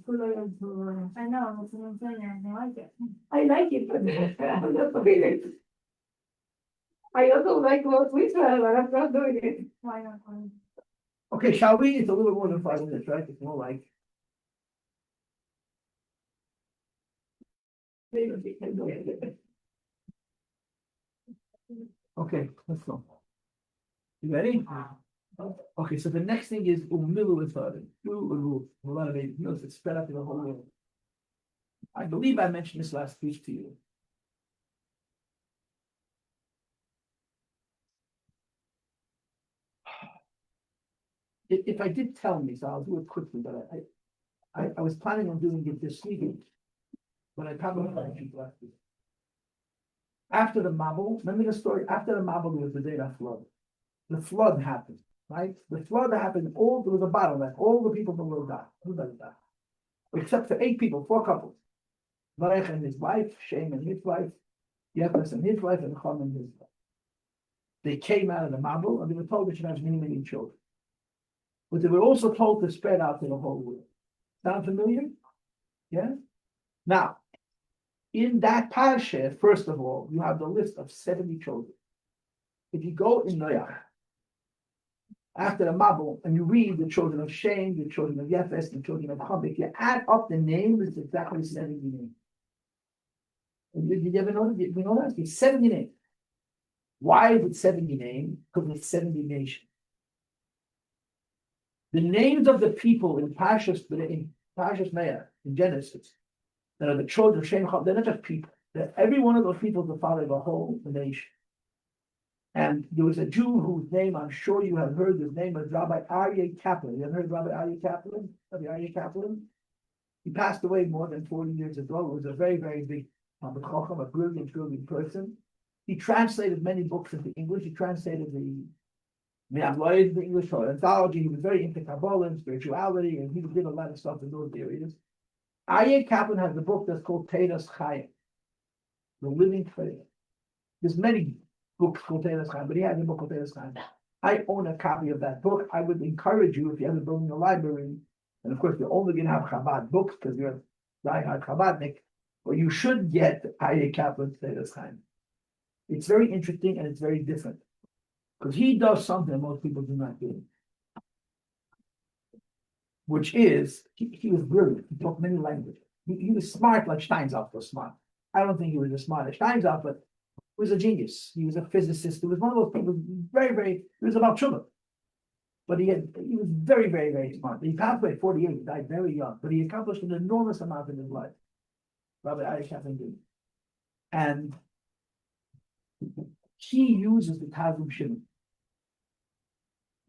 Too late to, I know, that's what I'm saying, I like it. I like it, but I'm not doing it. I also like what we try, but I'm not doing it. Why not? Okay, shall we? It's a little more than 5 minutes, right? It's more like. Maybe we can do it. Okay, let's go. You ready? Okay, so the next thing is umilu etharim. A lot of it, it's spread out to the whole world. I believe I mentioned this last speech to you. If I did tell me, so I'll do it quickly, but I was planning on doing it this week, but I probably mentioned last week. After the Mabul, remember the story? After the Mabul was the day of flood. The flood happened, right? The flood happened, there was a bottleneck, all the people in the world died. Everybody died. Except for 8 people, 4 couples. Noach and his wife, Shem and his wife, Yefes and his wife, and Chum and his wife. They came out of the Mabul and they were told they should have many children. But they were also told to spread out to the whole world. Sound familiar? Yeah? Now, in that parsha, first of all, you have the list of 70 children. if you go in Noach, after the Mabul, and you read the children of Shem, the children of Yefes, the children of Ham, if you add up the names, it's exactly 70 names. And did you ever know that? We know that it's 70 names. Why is it 70 names? Because it's 70 nations. The names of the people in Parshas Meah, in Genesis, that are the children of Shem, they're not just people. Every one of those people is the father of a whole nation. And there was a Jew whose name I'm sure you have heard. His name was Rabbi Aryeh Kaplan. You ever heard Rabbi Aryeh Kaplan? Rabbi Aryeh Kaplan? He passed away more than 40 years ago. He was a very, very big Chacham, a brilliant, brilliant person. He translated many books into English. He translated the English or anthology. He was very into Kabbalah and spirituality, and he did a lot of stuff in those areas. Aryeh Kaplan has a book that's called Teiras Chayim, the living Torah. There's many books called Teiras Chayim, but he has a book called Teiras Chayim. I own a copy of that book. I would encourage you, if you have a building a library, and of course you're only going to have Chabad books because you're a diehard Chabadnik, but you should get Aryeh Kaplan's Teiras Chayim. It's very interesting and it's very different because he does something most people do not do, which is he was brilliant. He talked many languages. He was smart like Steinsaltz was smart. I don't think he was as smart as Steinsaltz, but he was a genius. He was a physicist. He was one of those people, very, very, he was about children. But he was very, very, very smart. He passed away at 48, he died very young, but he accomplished an enormous amount in his life. Rabbi Aryeh Kaplan did. And he uses the Targum Shimon.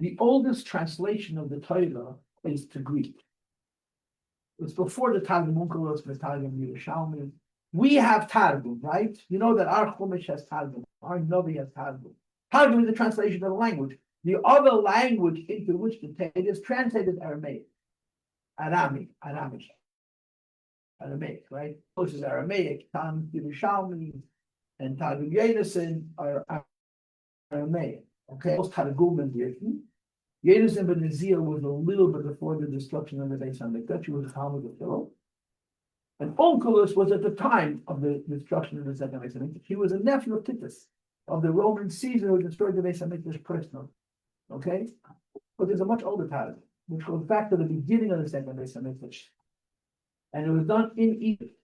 The oldest translation of the Torah is to Greek. It's before the Targum Onkelos, the Targum Yerushalmi. We have Targum, right? You know that our Chumash has Targum, our Novi has Targum. Targum is the translation of the language. The other language into which the Torah is translated Aramaic, Aramaic, right? This is Aramaic, Targum Yerushalmi, and Targum Yonason are Aramaic. Okay, most Targum and Yerushalmi. Yonason ben Nazir was a little bit before the destruction of the Beis Hamikdash. He was a Talmud of Philip. And Onkelos was at the time of the destruction of the second Beis Hamikdash. He was a nephew of Titus, of the Roman Caesar who destroyed the Beis Hamikdash personally. Okay, but there's a much older Targum, which goes back to the beginning of the second Beis Hamikdash, and it was done in Egypt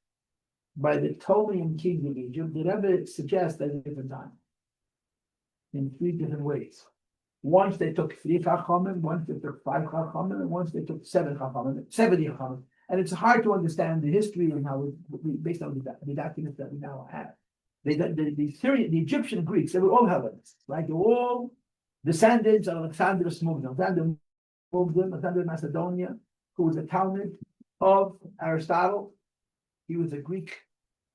by the Ptolemaic king of Egypt. The Rebbe suggests that at a different time, in 3 different ways. Once they took 3 chachamim, once they took 5 chachamim, and once they took 7 chachamim, 70 chachamim. And it's hard to understand the history and how it, based on the documents that we now have. The Syrian, the Egyptian Greeks, they were all Hellenists, right? They were all descendants of Alexander Smuggled. Alexander of Macedonia, who was a Talmud of Aristotle. He was a Greek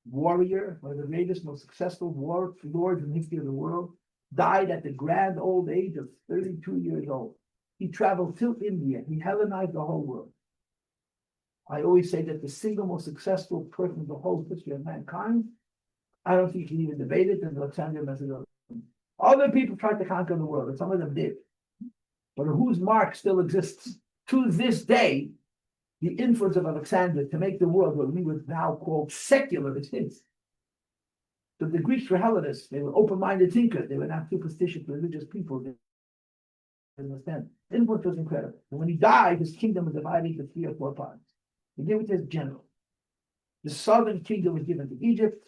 warrior, one of the greatest, most successful lords in the history of the world. Died at the grand old age of 32 years old. He traveled to India. He Hellenized the whole world. I always say that the single most successful person in the whole history of mankind, I don't think you can even debate it, is Alexander of Macedonia. Other people tried to conquer the world, and some of them did. But whose mark still exists to this day, the influence of Alexander to make the world what we would now call secular is his. So the Greeks were Hellenists. They were open-minded thinkers. They were not superstitious, religious people. They understand. The influence was incredible. And when he died, his kingdom was divided into 3 or 4 parts. He gave it to his general. The southern kingdom was given to Egypt.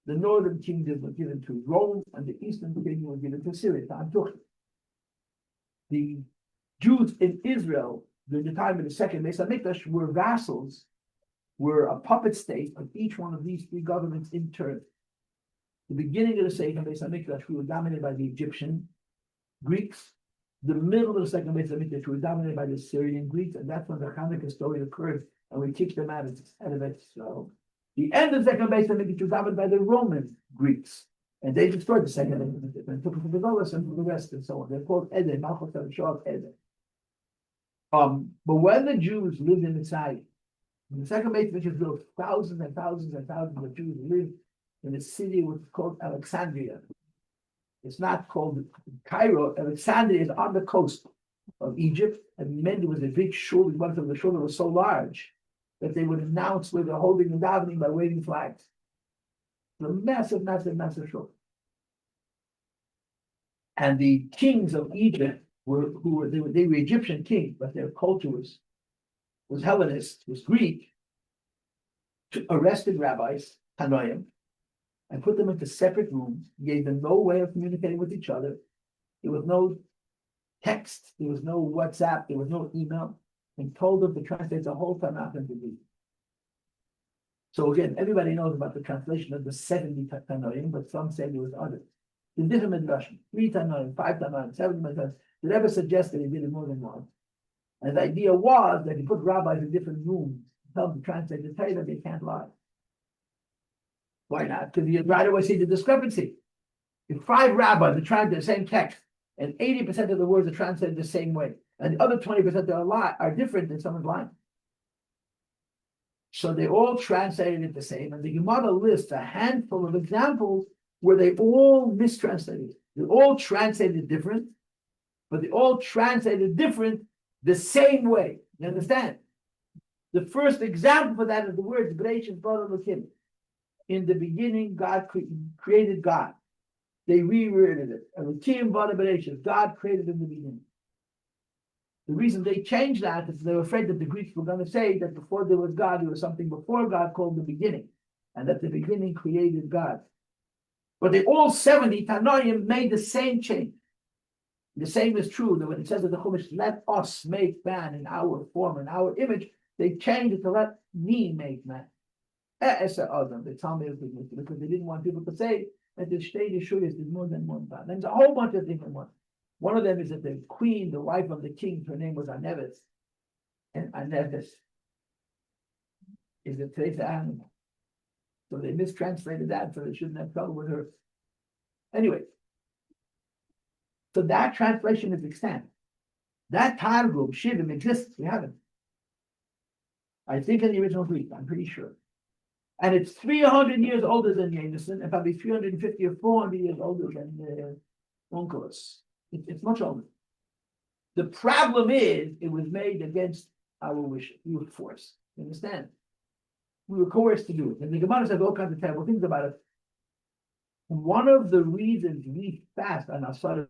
The northern kingdom was given to Rome, and the eastern kingdom was given to Syria, to Antioch. The Jews in Israel, during the time of the second Beis Hamikdash, were vassals, were a puppet state of each one of these 3 governments in turn. The beginning of the second Beis Hamikdash, we were dominated by the Egyptian Greeks. The middle of the second Beis Hamikdash, we were dominated by the Syrian Greeks, and that's when the Hanukkah story occurred, and we kicked them out of it. So the end of the second Beis Hamikdash was dominated by the Roman Greeks, and they destroyed the second Beis Hamikdash and took it to the Golas and the rest and so on. They're called Edom, Malchus and Shah Edom. But when the Jews lived in Mitzrayim, when the second Beis Hamikdash was built, thousands and thousands and thousands of Jews lived in a city which is called Alexandria. It's not called Cairo. Alexandria is on the coast of Egypt, and meant it was a big shul. One of the shul was so large that they would announce where they're holding the davening by waving flags. A massive, massive, massive shul. And the kings of Egypt they were Egyptian kings, but their culture was Hellenist, was Greek, arrested rabbis, Tanoim, and put them into separate rooms, gave them no way of communicating with each other. There was no text, there was no WhatsApp, there was no email, and told them to translate the whole Tanakh into Greek. So again, everybody knows about the translation of the 70 Tanoim, but some say there was others. In different midrashim, 3 Tanoim, 5 Tanoim, 7 Tanoim. Did ever suggest that he did it more than one? And the idea was that he put rabbis in different rooms, tell them to translate the Torah, they can't lie. Why not? Because you right away see the discrepancy. If 5 rabbis are translating the same text, and 80% of the words are translated the same way, and the other 20% that are different, then someone's lying. So they all translated it the same, and the Gemara lists a handful of examples where they all mistranslated. They all translated different, but they all translated different the same way. You understand? The first example for that is the words Bereshit bara Elokim. In the beginning, God created God. They reworded it. Elokim bara Bereshit. God created in the beginning. The reason they changed that is they were afraid that the Greeks were going to say that before there was God, there was something before God called the beginning, and that the beginning created God. But they all 70 Tanoim made the same change. The same is true that when it says that the Chumash, let us make man in our form, in our image, they changed it to let me make man. They tell me because they didn't want people to say that the state is sure there's more than one God. There's a whole bunch of different ones. One of them is that the queen, the wife of the king, her name was Aneves. And Aneves is a trace animal. So they mistranslated that, so they shouldn't have trouble with her. Anyway, so that translation is extant. That Targum, Shivim, exists. We have it. I think in the original Greek, I'm pretty sure. And it's 300 years older than Yonason, and probably 350 or 400 years older than the Onkelos. It's much older. The problem is, it was made against our wish. We were forced. You understand? We were coerced to do it. And the Gemara says all kinds of terrible things about it. One of the reasons we fast on Asar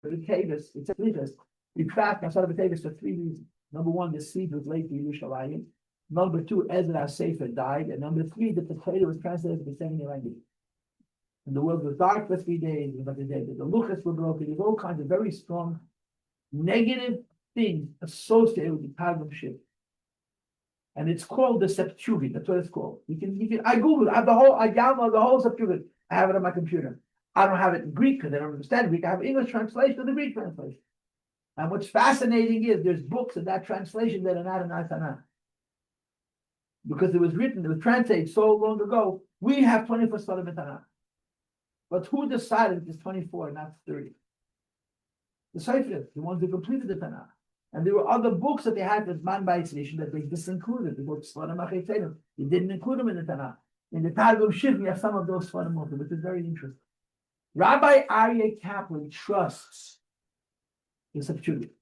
B'Tevis, it's a religious, we fast on Asar B'Tevis for 3 reasons. Number 1, the seed was late for Yerushalayim. Number 2, Ezra Sefer died. And number 3, that the Torah was translated to 70 languages. And the world was dark for 3 days, but the luchas were broken. There's all kinds of very strong negative things associated with the Targum shift. And it's called the Septuagint. That's what it's called. You can. I Googled. I download the whole Septuagint. I have it on my computer. I don't have it in Greek because I don't understand Greek. I have English translation of the Greek translation. And what's fascinating is there's books in that translation that are not in our Tanakh. Because it was translated so long ago. We have 24 Svarim in Tanakh. But who decided it's 24 and not 30? The Sefer, the ones who completed the Tanakh. And there were other books that they had with Man Bais Nation that they disincluded. The books Svarim Achei they didn't include them in the Tanakh. In the Targum Shiv, we have some of those Svarim also, which is very interesting. Rabbi Aryeh Kaplan trusts the Septuagint.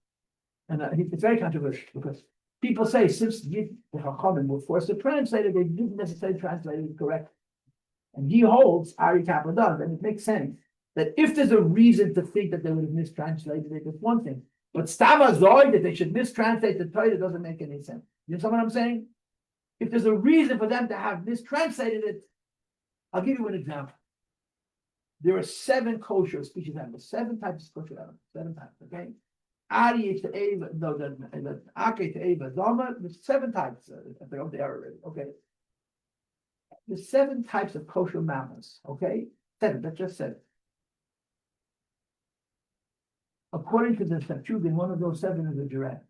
And it's very controversial because people say since the Chachamim were forced to translate it, they didn't necessarily translate it correctly. And he holds, Aryeh Kaplan does, and it makes sense that if there's a reason to think that they would have mistranslated it, it's one thing. But Stavazoid, that they should mistranslate the Torah, doesn't make any sense. You understand what I'm saying? If there's a reason for them to have mistranslated it, I'll give you an example. There are 7 kosher species animals, 7 types of kosher animals, 7 types, okay? Ari to Eva, no, the Ake to Eva, Zoma, there's 7 types. They're up there already, okay? There's 7 types of kosher mammals, okay? 7, that's just 7. According to the Septuagint, one of those 7 is a giraffe.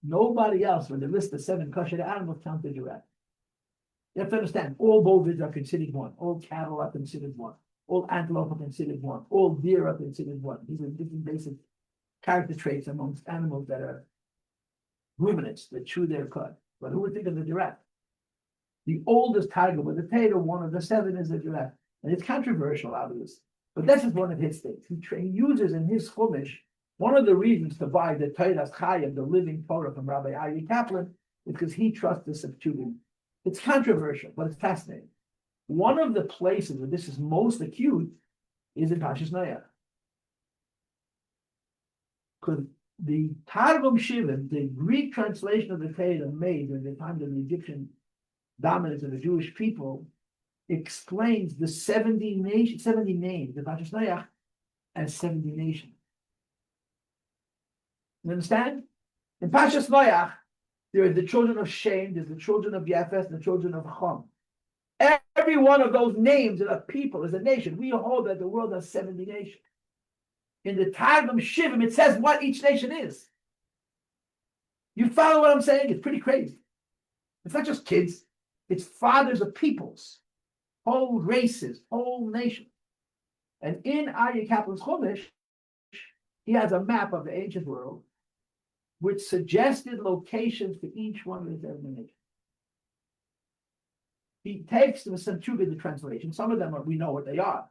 Nobody else, when they list the 7 kosher animals, count the giraffe. You have to understand, all bovids are considered one, all cattle are considered one, all antelope are considered one, all deer are considered one. These are different basic character traits amongst animals that are ruminants that chew their cud. But who would think of the giraffe? The oldest tiger with a tail, one of the 7 is a giraffe. And it's controversial, obviously. But this is one of his things. He uses in his Chumash, one of the reasons to buy the Torah Chayim, the living Torah from Rabbi Aryeh Kaplan, is because he trusts the Septuagint. It's controversial, but it's fascinating. One of the places where this is most acute is in Parshas Noach. Because the Targum Shivim, the Greek translation of the Torah made during the time of the Egyptian dominance of the Jewish people, explains the 70 names of Parshas Noach as 70 nations. You understand? In Parshas Noach, there are the children of Shem, there's the children of Yafes, the children of Chum. Every one of those names of a people is a nation. We hold that the world has 70 nations. In the Targum Shivim, it says what each nation is. You follow what I'm saying? It's pretty crazy. It's not just kids, it's fathers of peoples, whole races, whole nations. And in Aryeh Kaplan's Chumash, he has a map of the ancient world which suggested locations for each one of the 70 nations. He takes the Centuga, the translation. Some of them we know what they are.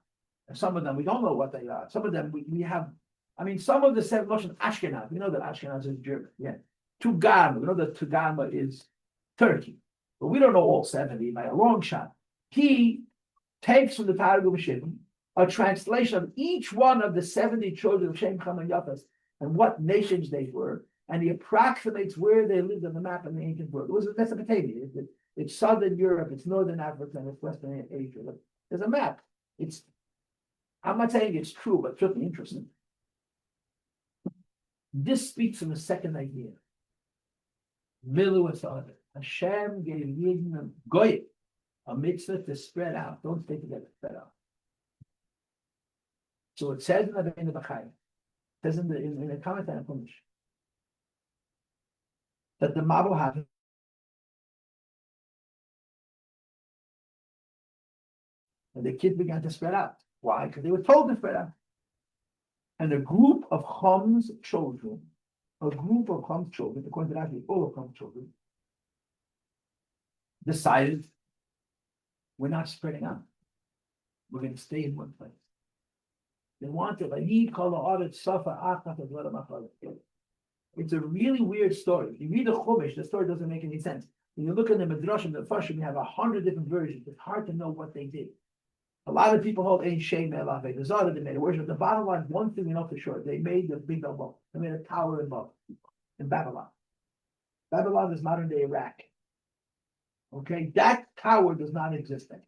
And some of them we don't know what they are. Some of them we have, some of the 7 Russian Ashkenaz, we know that Ashkenaz is German. Yeah. Tugama, we know that Tugama is Turkey. But we don't know all 70 by a long shot. He takes from the Targum Shivim a translation of each one of the 70 children of Shem, Cham, and Yafes and what nations they were, and he approximates where they lived on the map in the ancient world. It was Mesopotamia. It's southern Europe, it's northern Africa, and it's western Asia. There's a map. I'm not saying it's true, but it's certainly interesting. This speaks of the second idea. Milu Asada. Hashem gave Yidden and Goyim a mitzvah to spread out. Don't stay together, spread out. So it says in the Bachai, it says in the comment on Chumash, that the Mabul happened. And the kids began to spread out. Why? Because they were told to spread out. And a group of Ham's children, according to Rashi, all of Ham's children, decided we're not spreading out. We're going to stay in one place. They wanted, it's a really weird story. If you read the Chumash, the story doesn't make any sense. When you look at the Midrashim, the Farshim, you have 100 different versions. It's hard to know what they did. A lot of people hold Ein Shem Elav the Zara, they made a worship. The bottom line, one thing we know for sure, they made the big Babel. They made a tower in Babylon. Babylon is modern day Iraq. Okay, that tower does not exist anymore.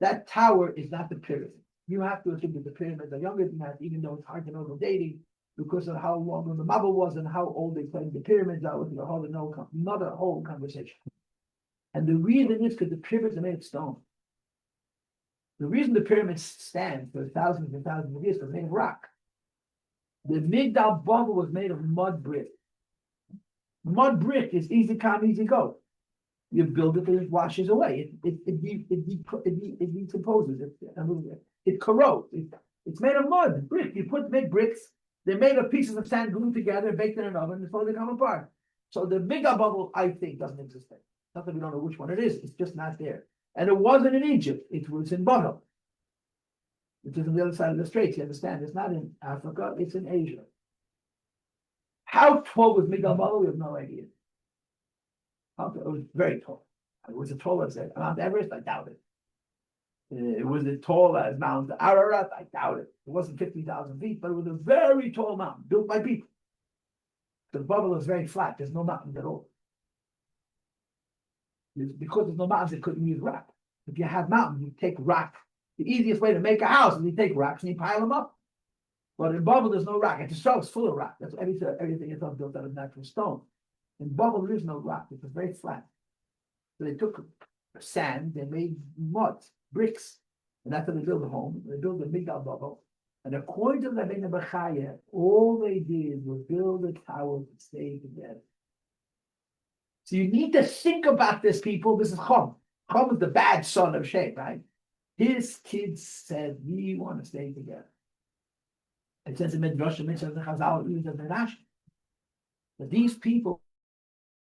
That tower is not the pyramid. You have to assume that the pyramids are younger than that, even though it's hard to know the dating because of how long the Mabul was and how old they claimed the pyramids are, which is another whole conversation. And the reason is because the pyramids are made of stone. The reason the pyramids stand for thousands and thousands of years was made of rock. The Migdal Babel was made of mud brick. Mud brick is easy come, easy go. You build it and it washes away. It decomposes. It corrodes. It's made of mud, brick. You make bricks. They're made of pieces of sand glued together, baked in an oven before they come apart. So the Migdal Babel, I think, doesn't exist. Not that we don't know which one it is. It's just not there. And it wasn't in Egypt, it was in Babel, which is on the other side of the straits. You understand? It's not in Africa, it's in Asia. How tall was Migdal Babel? We have no idea. It was very tall. Was it tall as Mount Everest? I doubt it. Was it tall as Mount Ararat? I doubt it. It wasn't 50,000 feet, but it was a very tall mountain built by people. The Babel is very flat, there's no mountains at all. Because there's no mountains, they couldn't use rock. If you have mountains, you take rock. The easiest way to make a house is you take rocks and you pile them up. But in Babel, there's no rock. It's itself full of rock. That's everything is built out of natural stone. In Babel, there is no rock. It was very flat. So they took sand, they made mud, bricks, and that's how they built a home. They built the Migdal Babel. And according to the Rabbi Bechaya, all they did was build a tower to stay together. So you need to think about this, people. This is Chum. Chum is the bad son of Shem, right? His kids said, we want to stay together. It says in Midrash, it says in Chazal, even in Rashi, that these people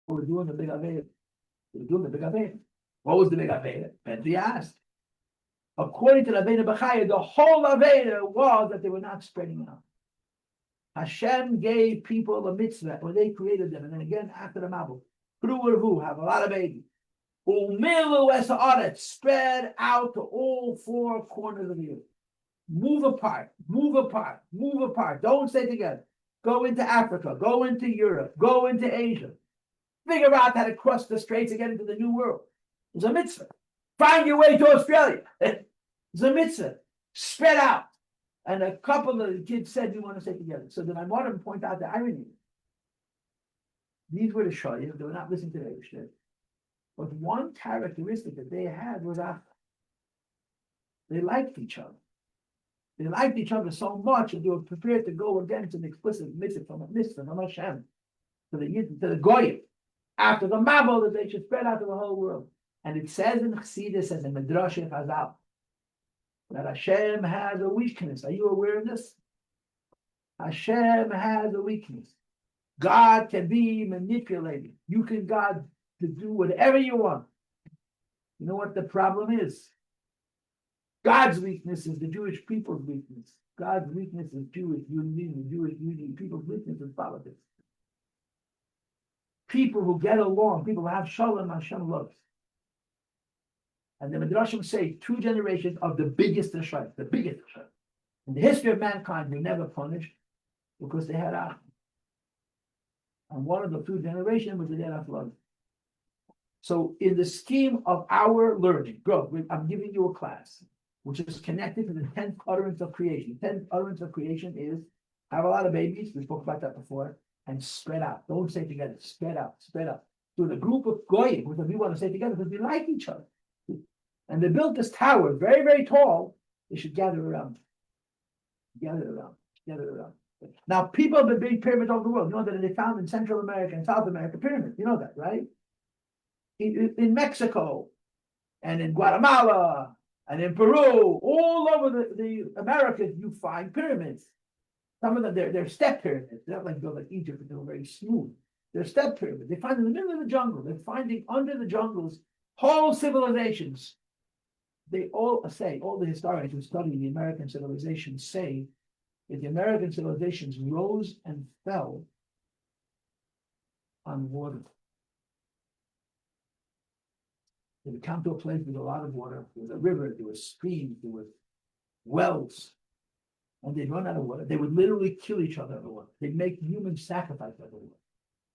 were doing the big Aveda. They were doing the big Aveda. What was the big Aveda? Benji asked. According to the Rabbi Bechaya, the whole Aveda was that they were not spreading out. Hashem gave people a mitzvah, or they created them, and then again after the Mabul. Have a lot of babies. Umilu es haaretz, spread out to all four corners of the earth. Move apart, move apart, move apart. Don't stay together. Go into Africa, go into Europe, go into Asia. Figure out how to cross the straits and get into the new world. It's a mitzvah. Find your way to Australia. It's a mitzvah. Spread out. And a couple of the kids said, we want to stay together. So then I wanted to point out the irony. These were the Shoyim, they were not listening to the Eibishter. But one characteristic that they had was that they liked each other. They liked each other so much that they were prepared to go against an explicit mitzvah from Hashem to the Goyim. After the Mabel, that they should spread out to the whole world. And it says in Chassidus, as in Midrash Chazal, that Hashem has a weakness. Are you aware of this? Hashem has a weakness. God can be manipulated. You can God to do whatever you want. You know what the problem is? God's weakness is the Jewish people's weakness. God's weakness is Jewish unity, the Jewish unity. People's weakness is politics. People who get along, people who have shalom, Hashem loves. And the Midrashim say 2 generations of the biggest Hashem, the biggest Hashem. In the history of mankind, were never punished because they had Achim. And one of the 2 generations was the Derech Love. So in the scheme of our learning, growth, I'm giving you a class, which is connected to the 10th utterance of creation. The 10th utterance of creation is have a lot of babies, we spoke about that before, and spread out. Don't stay together, spread out, spread out. So the group of Goyim, which we want to stay together because we like each other. And they built this tower, very, very tall. They should gather around. Gather around. Gather around. Now, people have been building pyramids all over the world. You know that they found in Central America and South America pyramids. You know that, right? In Mexico and in Guatemala and in Peru, all over the Americas, you find pyramids. Some of them, they're step pyramids. They're not like built like Egypt, but they're very smooth. They're step pyramids. They find in the middle of the jungle. They're finding under the jungles whole civilizations. They all say, all the historians who study the American civilizations say that the American civilizations rose and fell on water. They would come to a place with a lot of water. There was a river, there was streams, there were wells, and they'd run out of water. They would literally kill each other over water. They'd make human sacrifice over water.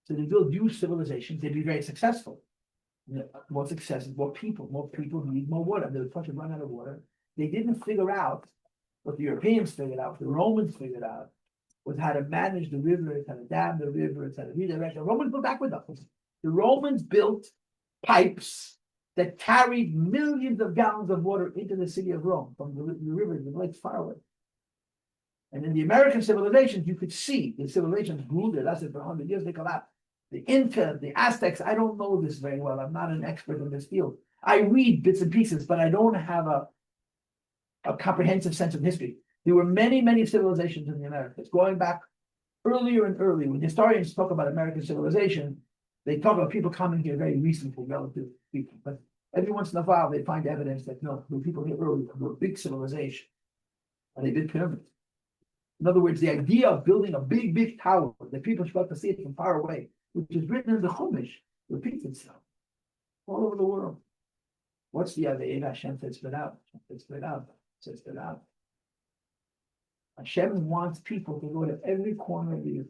So they build huge civilizations. They'd be very successful. More success, more people need more water. They would touch and run out of water. They didn't figure out what the Europeans figured out, what the Romans figured out, was how to manage the rivers, how to dam the rivers, how to redirect. The Romans built aqueducts. The Romans built pipes that carried millions of gallons of water into the city of Rome from the rivers and lakes far away. And in the American civilizations, you could see the civilizations grew. They lasted for 100 years. They collapsed. The Inca, the Aztecs, I don't know this very well. I'm not an expert in this field. I read bits and pieces, but I don't have a comprehensive sense of history. There were many, many civilizations in the Americas, going back earlier and earlier. When historians talk about American civilization, they talk about people coming here very recently, relative people. But every once in a while, they find evidence that no, there were people here earlier, there were a big civilization, and they did pyramids. In other words, the idea of building a big, big tower that people should be able to see it from far away, which is written in the Chumash, repeats itself all over the world. What's the other? Hashem said, spit out. Said, spit out. Said, spit out. Hashem wants people to go to every corner of the earth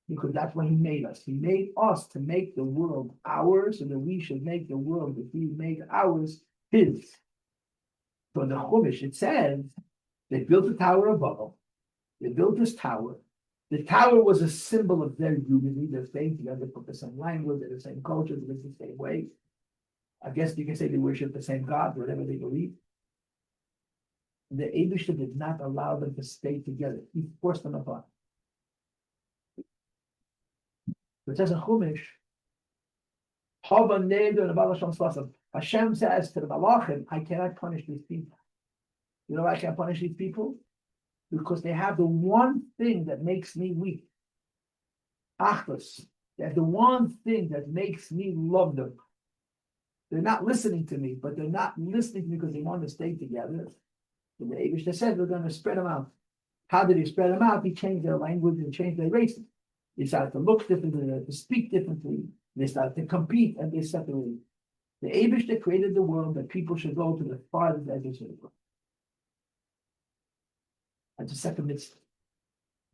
because that's what He made us. He made us to make the world ours, so that we should make the world that He made ours His. So in the Chumash, it says they built the Tower of Babel. They built this tower. The tower was a symbol of their unity. They're staying together, they put the same language, they're the same culture, they live the same way. I guess you can say they worship the same God, whatever they believe. And the Eibishter did not allow them to stay together. He forced them apart. It says in Chumash, Hashem says to the Malachim, I cannot punish these people. You know why I can't punish these people? Because they have the one thing that makes me weak. Achdus. They have the one thing that makes me love them. They're not listening to me, but they're not listening to me because they want to stay together. And the Eibishter said we're going to spread them out. How did He spread them out? He changed their language and changed their race. They started to look differently, to speak differently. They started to compete and they separated. The Eibishter created the world that people should go to the farthest edges of the world. That's the second mitzvah.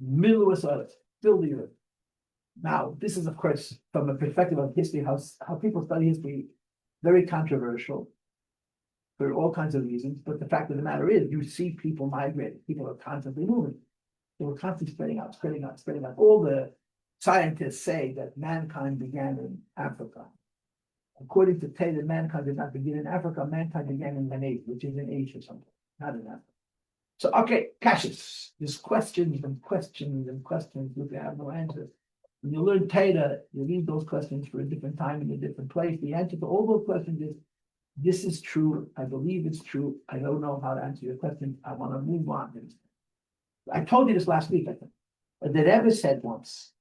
Middle of earth, fill the earth. Now, this is, of course, from a perspective of history, how people study history, very controversial for all kinds of reasons. But the fact of the matter is, you see people migrating. People are constantly moving. They were constantly spreading out, spreading out, spreading out. All the scientists say that mankind began in Africa. According to Taylor, mankind did not begin in Africa. Mankind began in Ghanaian, which is in Asia something, not in Africa. So, okay, Cassius, there's questions and questions and questions which have no answers. When you learn Taylor, you leave those questions for a different time in a different place. The answer to all those questions is, this is true. I believe it's true. I don't know how to answer your question. I want to move on. I told you this last week, I think. But the Rebbe said once,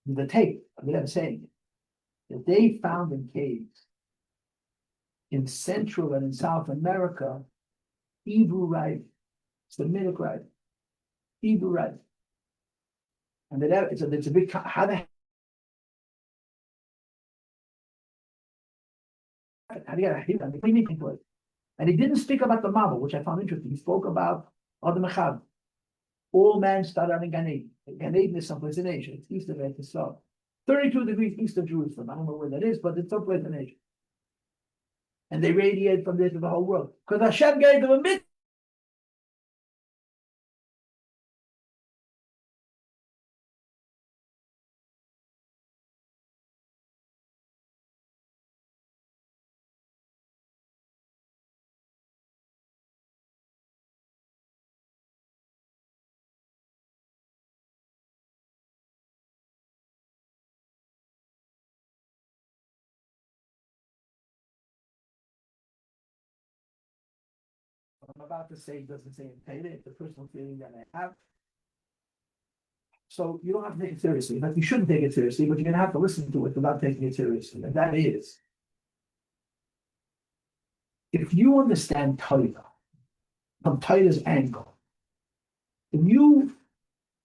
in the tape, the Rebbe saying that they found in caves in Central and in South America, Hebrew writing. It's the Semitic writing. Hebrew writing. And the Rebbe, it's a big, how do you get a hit on the and he didn't speak about the Mabel, which I found interesting. He spoke about Adam Echad. All man started out in Gan Eden. Gan Eden is someplace in Asia. It's east of Eretz 32 degrees east of Jerusalem. I don't know where that is, but it's someplace in Asia. And they radiate from there to the whole world. Because Hashem gave them a mitzvah. I'm about to say doesn't say in Taylor, it's a personal feeling that I have. So you don't have to take it seriously. In fact, you shouldn't take it seriously, but you're going to have to listen to it without taking it seriously. And that is, if you understand Torah from Torah's angle, if you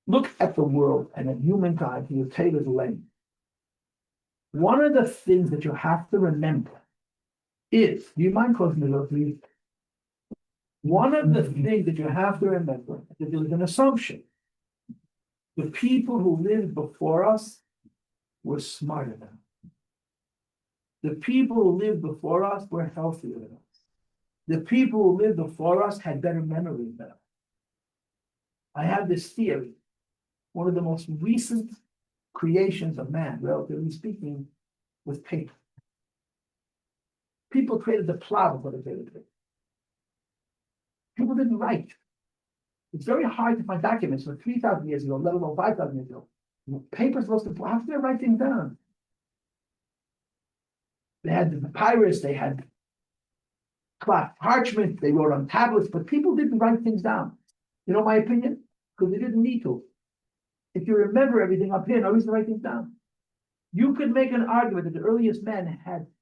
look at the world and at humankind through Torah's lens, one of the things that you have to remember is, do you mind closing the door, please? One of the things that you have to remember is that there was an assumption. The people who lived before us were smarter than us. The people who lived before us were healthier than us. The people who lived before us had better memory than us. I have this theory. One of the most recent creations of man, relatively speaking, was paper. People created the plow before they created paper. People didn't write. It's very hard to find documents from 3,000 years ago, let alone 5,000 years ago. Paper's most important. How did they write things down? They had the papyrus, they had cloth parchment, they wrote on tablets, but people didn't write things down. You know my opinion? Because they didn't need to. If you remember everything up here, no reason to write things down. You could make an argument that the earliest men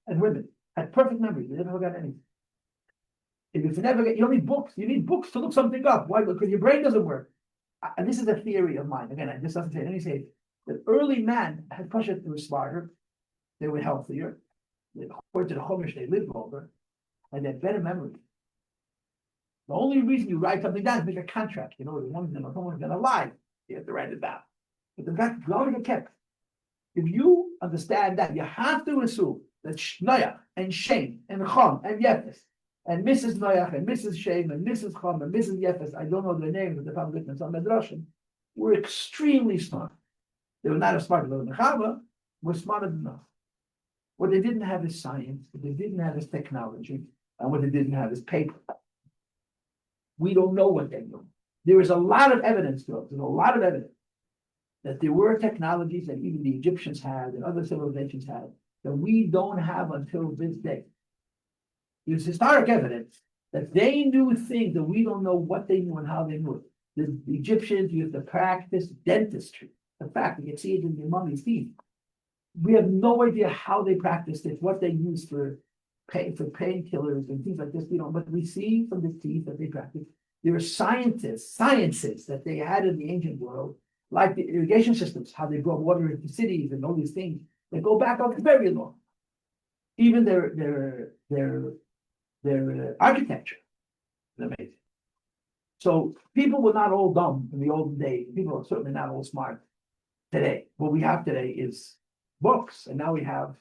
and women had perfect memory. They never forgot anything. If you never get, you don't need books. You need books to look something up. Why? Because your brain doesn't work. And this is a theory of mine. Again, this doesn't say. Let me say that early man had Pasha, they were smarter, they were healthier. According to the Chumash, they lived longer, and they had better memory. The only reason you write something down is make a contract. You know, someone's going to lie. You have to write it down. But the fact is already kept. If you understand that, you have to assume that Shnoyach and Shem and Chom and Yefes and Mrs. Noach and Mrs. Shem and Mrs. Chom and Mrs. Yefes, I don't know their names, but they're found written in some Medrashim, were extremely smart. They were not as smart as the Chava, were smarter than us. What they didn't have is science, what they didn't have is technology, and what they didn't have is paper. We don't know what they knew. There is a lot of evidence, though, there's a lot of evidence that there were technologies that even the Egyptians had and other civilizations had that we don't have until this day. There's historic evidence that they knew things that we don't know what they knew and how they knew it. The Egyptians used to practice dentistry. In fact, you can see it in the mummy's teeth. We have no idea how they practiced it, what they used for painkillers and things like this. We don't, but we see from the teeth that they practiced. There are sciences that they had in the ancient world, like the irrigation systems, how they brought water into cities and all these things that go back very long. Even their architecture is amazing. So people were not all dumb in the olden days. People are certainly not all smart today. What we have today is books, and now we have,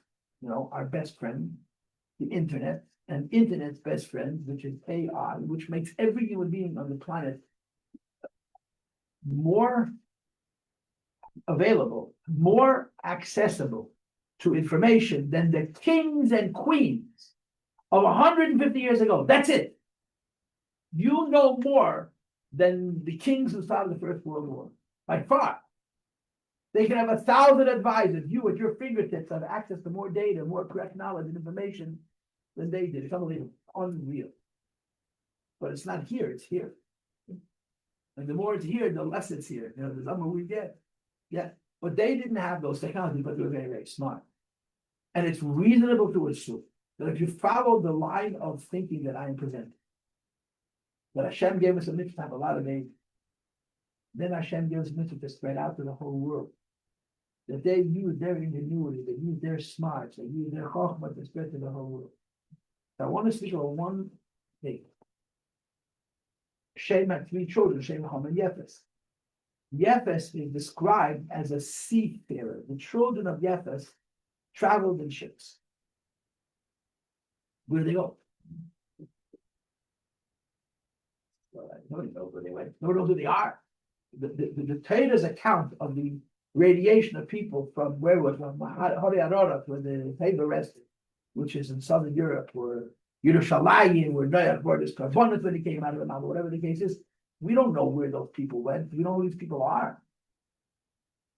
our best friend, the internet, and internet's best friend, which is AI, which makes every human being on the planet more available, more accessible to information than the kings and queens of 150 years ago. That's it. You know more than the kings who started the First World War, by far. They can have 1,000 advisors. You at your fingertips have access to more data, more correct knowledge and information than they did. It's unbelievable, unreal. But it's not here, it's here. And the more it's here, the less it's here. The number we get. Yeah. But they didn't have those technologies, but they were very, very smart. And it's reasonable to assume that if you follow the line of thinking that I am presenting, that Hashem gave us a mitzvah to have a lot of aid, then Hashem gives us a mitzvah to spread out to the whole world. That they use their ingenuity, they use their smarts, they use their chokhmah to spread to the whole world. So I want to speak about one thing. Shem had 3 children, Shem, Ham, and Yefes. Yefes is described as a seafarer. The children of Yefes traveled in ships. Where did they go? Well, nobody knows where they went. Nobody knows who they are. The Torah's account of the radiation of people from where was from Hori Arorat, where the Teva rested, which is in southern Europe, where Yerushalayim, where Noach brought his carbonate when he came out of the mountain, whatever the case is. We don't know where those people went. We don't know who these people are.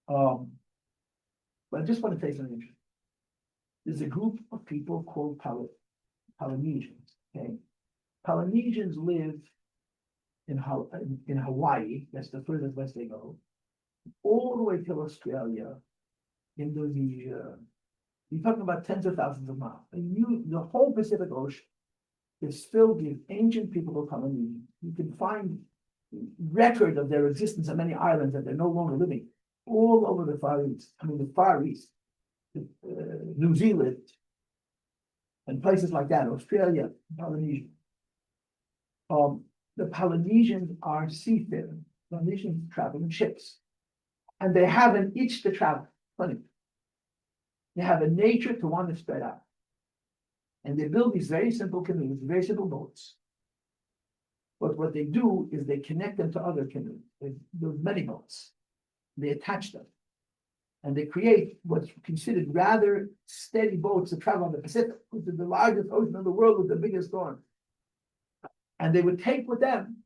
But I just want to tell you something interesting. There's a group of people called Polynesians. Okay, Polynesians live in Hawaii. That's the furthest west they go, all the way to Australia, Indonesia. You're talking about tens of thousands of miles. And the whole Pacific Ocean is filled with ancient people of Polynesians. You can find record of their existence on many islands that they're no longer living all over the Far East. The Far East, New Zealand, and places like that, Australia, Polynesia. The Polynesians are seafaring. Polynesians travel in ships. And they have an itch to travel. Funny. They have a nature to want to spread out. And they build these very simple canoes, very simple boats. But what they do is they connect them to other canoes. They build many boats. They attach them. And they create what's considered rather steady boats to travel on the Pacific, which is the largest ocean in the world with the biggest storm. And they would take with them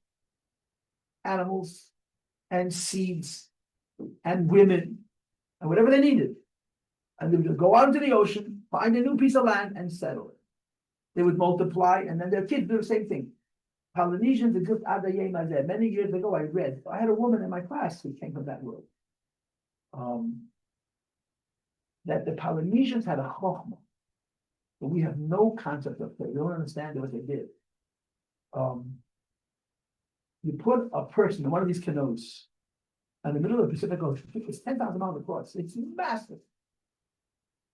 animals and seeds and women and whatever they needed. And they would go out into the ocean, find a new piece of land, and settle it. They would multiply, and then their kids do the same thing. Polynesians exist many years ago. I had a woman in my class who came from that world. That the Polynesians had a chokhmah, but we have no concept of it. We don't understand what they did. You put a person in one of these canoes in the middle of the Pacific Ocean. It's 10,000 miles across. It's massive.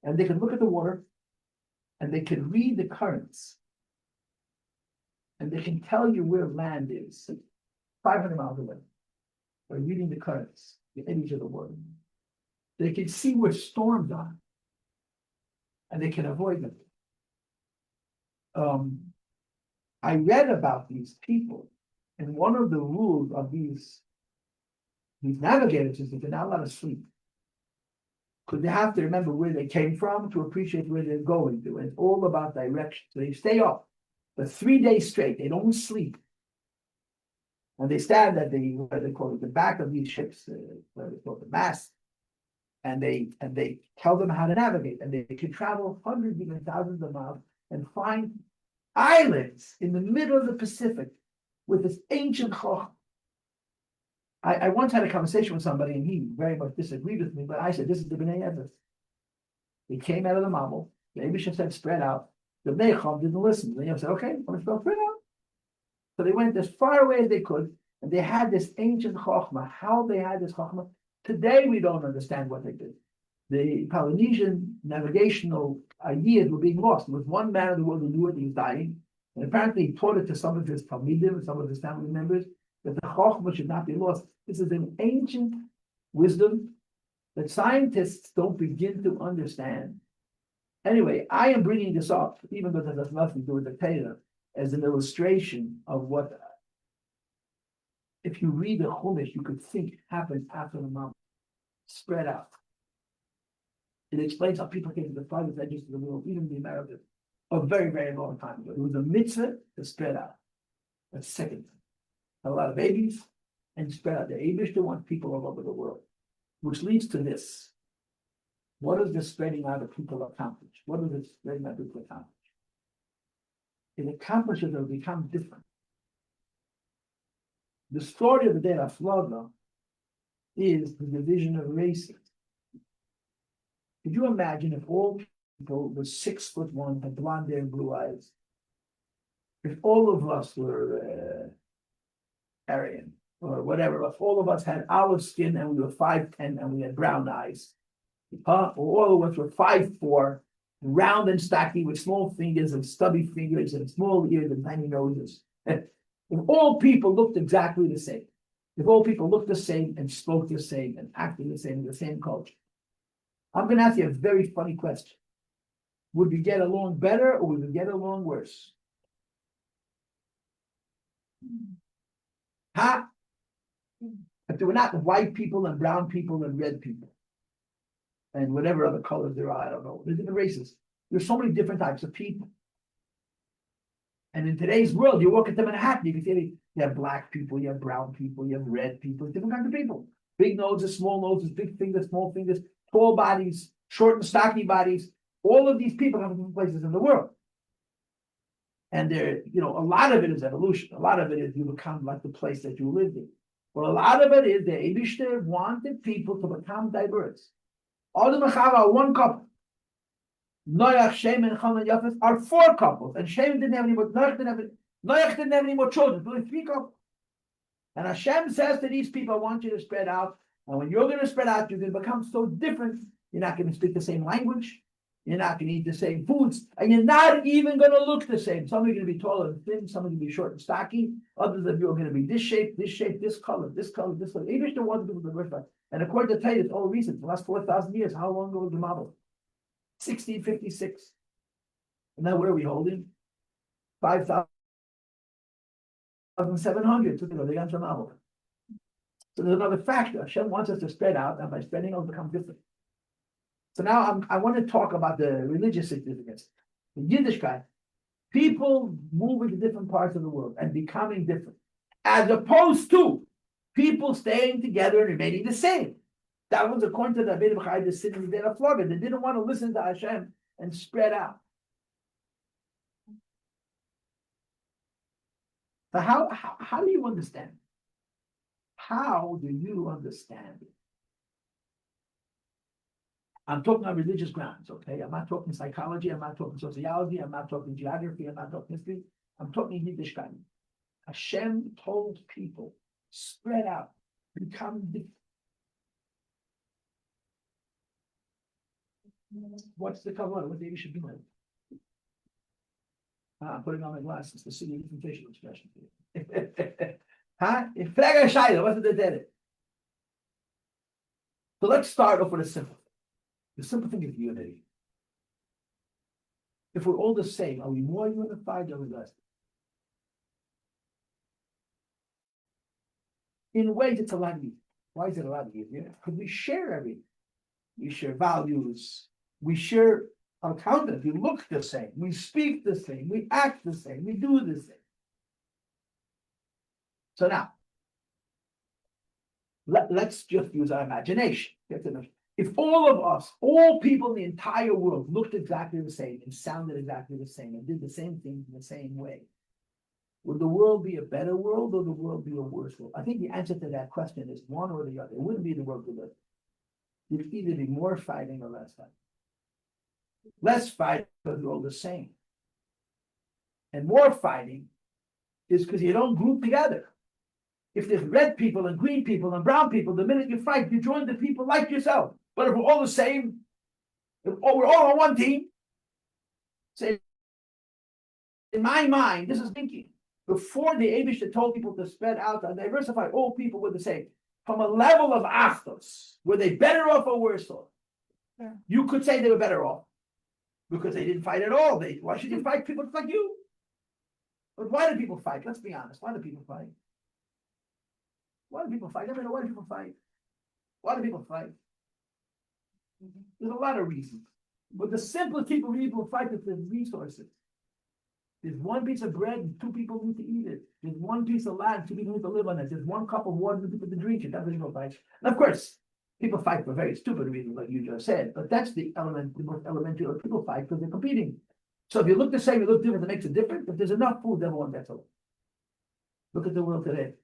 And they can look at the water, and they can read the currents, and they can tell you where land is 500 miles away by reading the currents, the image of the water. They can see where storms are, and they can avoid them. I read about these people, and one of the rules of these navigators is that they're not allowed to sleep. Because they have to remember where they came from to appreciate where they're going to. And it's all about direction. So they stay up for 3 days straight. They don't sleep. And they stand at what they call it, the back of these ships, what they call the mast. And they tell them how to navigate. And they can travel hundreds, even thousands of miles and find islands in the middle of the Pacific with this ancient chokh. I once had a conversation with somebody, and he very much disagreed with me, but I said, this is the B'nai Eves. They came out of the Mabel, the Abishah said, spread out. The B'nai Chum didn't listen. The B'nai said, okay, let's go spread out. So they went as far away as they could, and they had this ancient chokhmah. How they had this chokhmah, today we don't understand what they did. the Polynesian navigational ideas were being lost. There was one man in the world who knew it, he was dying. And apparently he taught it to some of his Talmidim, some of his family members, that the Chokhmah should not be lost. This is an ancient wisdom that scientists don't begin to understand. Anyway, I am bringing this up, even though that has nothing to do with the Torah, as an illustration of what, if you read the Chumash, you could think happened after the Mount spread out. It explains how people came to the farthest edges of the world, even the Americas, a very, very long time ago. It was a mitzvah to spread out. That's second. Had a lot of babies and spread out. The Abishter wants people all over the world, which leads to this. What does this spreading out of people accomplish? What does this spreading out of people accomplish? It accomplishes or become different. The story of the day of Florida is the division of races. Could you imagine if all people were 6'1", had blonde hair and blue eyes? If all of us were Aryan or whatever, if all of us had olive skin and we were 5'10" and we had brown eyes, or all of us were 5'4", round and stocky with small fingers and stubby fingers and small ears and tiny noses. If all people looked exactly the same, if all people looked the same and spoke the same and acted the same, the same culture, I'm going to ask you a very funny question. Would we get along better or would we get along worse? Huh? If there were not white people and brown people and red people and whatever other colors there are, I don't know. There's different races. There's so many different types of people. And in today's world, you walk into Manhattan, you can see you have black people, you have brown people, you have red people, different kinds of people. Big noses, small noses, big fingers, small fingers, tall bodies, short and stocky bodies. All of these people come from places in the world. And there, a lot of it is evolution. A lot of it is you become like the place that you lived in. But a lot of it is the Eibishter wanted people to become diverse. Adam and Chava are one couple. Noach, Shem, and Cham and Yafet are 4 couples, and Shem didn't have any more. Noach didn't have any more children. There were 3 couples. And Hashem says to these people, "I want you to spread out. And when you're going to spread out, you're going to become so different. You're not going to speak the same language. You're not going to eat the same foods, and you're not even going to look the same. Some of you are going to be taller and thin. Some are going to be short and stocky. Others of you are going to be this shape, this color, this color, this color." Even if there wasn't people to diversify. And according to Torah, it's all recent. The last 4,000 years. How long ago was the model? 1656. And now where are we holding? 5,700. So they got some model. So there's another factor. Hashem wants us to spread out, and by spreading out, become different. So now I want to talk about the religious significance. In Yiddishkeit, people moving to different parts of the world and becoming different, as opposed to people staying together and remaining the same. That was according to the Rabbi B'chai, the city of the Florida. They didn't want to listen to Hashem and spread out. So how do you understand? How do you understand it? I'm talking on religious grounds, okay? I'm not talking psychology, I'm not talking sociology, I'm not talking geography, I'm not talking history. I'm talking Yiddishkeit. Hashem told people, spread out, become different. What's the cover? What you should be like? I'm putting on my glasses to see a different facial expression. Huh? What's the dead? So let's start off with a simple thing. The simple thing is unity. If we're all the same, are we more unified or less? In ways, it's a lot easier. Why is it a lot easier? Because we share everything. We share values. We share our content. We look the same. We speak the same. We act the same. We do the same. So now, let's just use our imagination. If all of us, all people in the entire world looked exactly the same and sounded exactly the same and did the same things in the same way, would the world be a better world or the world be a worse world? I think the answer to that question is one or the other. It wouldn't be the world we live in. It'd either be more fighting or less fighting. Less fighting because we're all the same. And more fighting is because you don't group together. If there's red people and green people and brown people, the minute you fight, you join the people like yourself. But if we're all the same, if we're all on one team, say, in my mind, this is thinking. Before the Abishah told people to spread out and diversify, all people were the same. From a level of achdos, were they better off or worse off? Yeah. You could say they were better off because they didn't fight at all. Why should you fight people like you? But why do people fight? Let's be honest. Why do people fight? Why do people fight? I mean, why do people fight? Why do people fight? There's a lot of reasons. But the simplest people fight is the resources. There's one piece of bread and two people need to eat it. There's one piece of land, two people need to live on it. There's one cup of water and people to drink it. That's what people fight. And of course, people fight for very stupid reasons, like you just said. But that's the most elementary. People fight because they're competing. So if you look the same, you look different, it makes a difference. If there's enough food, everyone gets along. Look at the world today.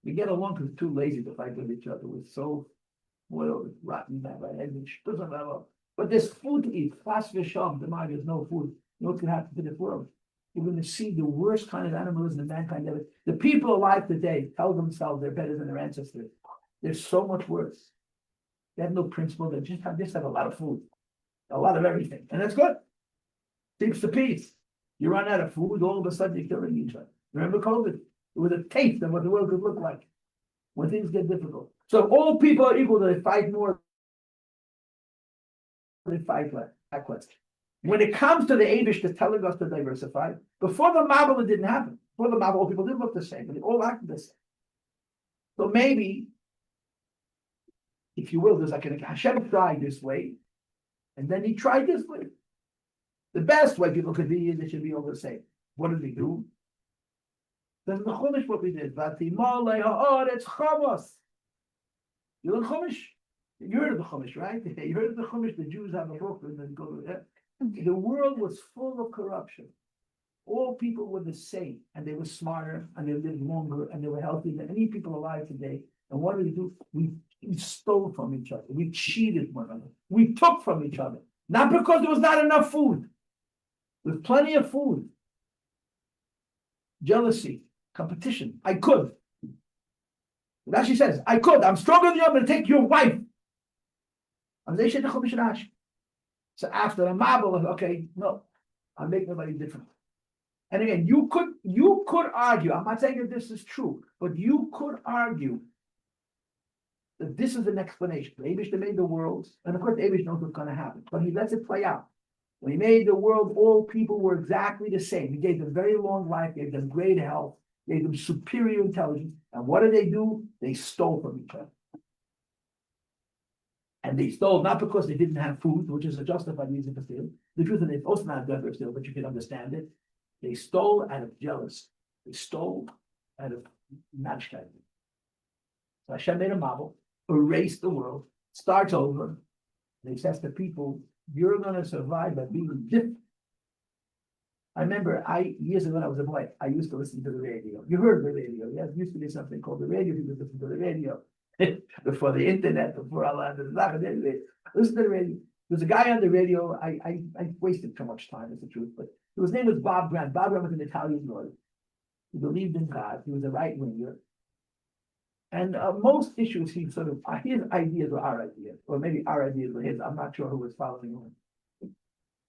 We get along because we're too lazy to fight with each other. We're so spoiled, rotten, bad, doesn't matter. But there's food to eat. Fast fish on the mind, there's no food. You know what's going to happen to this world? You're going to see the worst kind of animalism and mankind ever. The people alive today tell themselves they're better than their ancestors. They're so much worse. They have no principle. They just have a lot of food, a lot of everything, and that's good. Keeps the peace. You run out of food, all of a sudden you're killing each other. Remember COVID? It was a taste of what the world could look like when things get difficult. So if all people are equal, they fight more. They fight less. That question. When it comes to the Abish that's telling us to diversify, before the Mabel, it didn't happen. Before the Mabel, all people did look the same, but they all acted the same. So maybe, if you will, there's like Hashem tried this way, and then he tried this way. The best way people could be is they should be all the same. What did we do? Then the Chumash, what we did, it's Chamos. You learn Chumash? You heard of the Chumash, right? You heard of the Chumash, the Jews have a book, and then go to that. The world was full of corruption. All people were the same, and they were smarter, and they lived longer, and they were healthier than any people alive today. And what did we do? We stole from each other. We cheated one another. We took from each other. Not because there was not enough food. There was plenty of food. Jealousy, competition. I could. But she says, I could. I'm stronger than you. I'm going to take your wife. So after the Mabel, okay, no, I'll make nobody different. And again, you could argue, I'm not saying that this is true, but you could argue that this is an explanation. The Abish made the world, and of course the Abish knows what's going to happen, but he lets it play out. When he made the world, all people were exactly the same. He gave them very long life, gave them great health, gave them superior intelligence. And what did they do? They stole from each other. And they stole not because they didn't have food, which is a justified reason for stealing. The truth is they also not done for steal, but you can understand it. They stole out of jealousy. They stole out of matchmaking. So Hashem made a Mabel, erased the world, starts over. And he says to people, you're going to survive by being different. I remember years ago when I was a boy, I used to listen to the radio. You heard the radio. Yes, there used to be something called the radio. People listen to the radio. Before the internet, before all that, listen to the radio. There's a guy on the radio. I wasted too much time, is the truth. But his name was Bob Grant. Bob Grant was an Italian lawyer. He believed in God. He was a right winger. And most issues, he sort of his ideas were our ideas, or maybe our ideas were his. I'm not sure who was following him.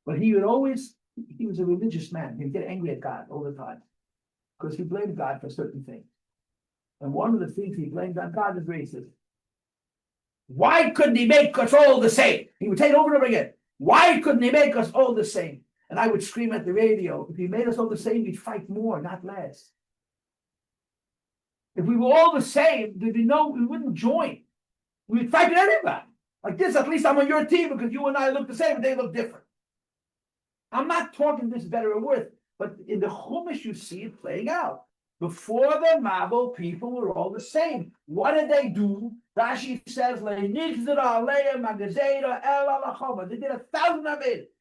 But he was a religious man. He'd get angry at God all the time because he blamed God for certain things. And one of the things he blamed on God is racism. Why couldn't he make us all the same? He would say it over and over again. Why couldn't he make us all the same? And I would scream at the radio, if he made us all the same, we'd fight more, not less. If we were all the same, we wouldn't join. We'd fight with everybody. Like this, at least I'm on your team because you and I look the same, but they look different. I'm not talking this better or worse, but in the Chumash you see it playing out. Before the Mabel, people were all the same. What did they do? Rashi says, they did 1,000 of it.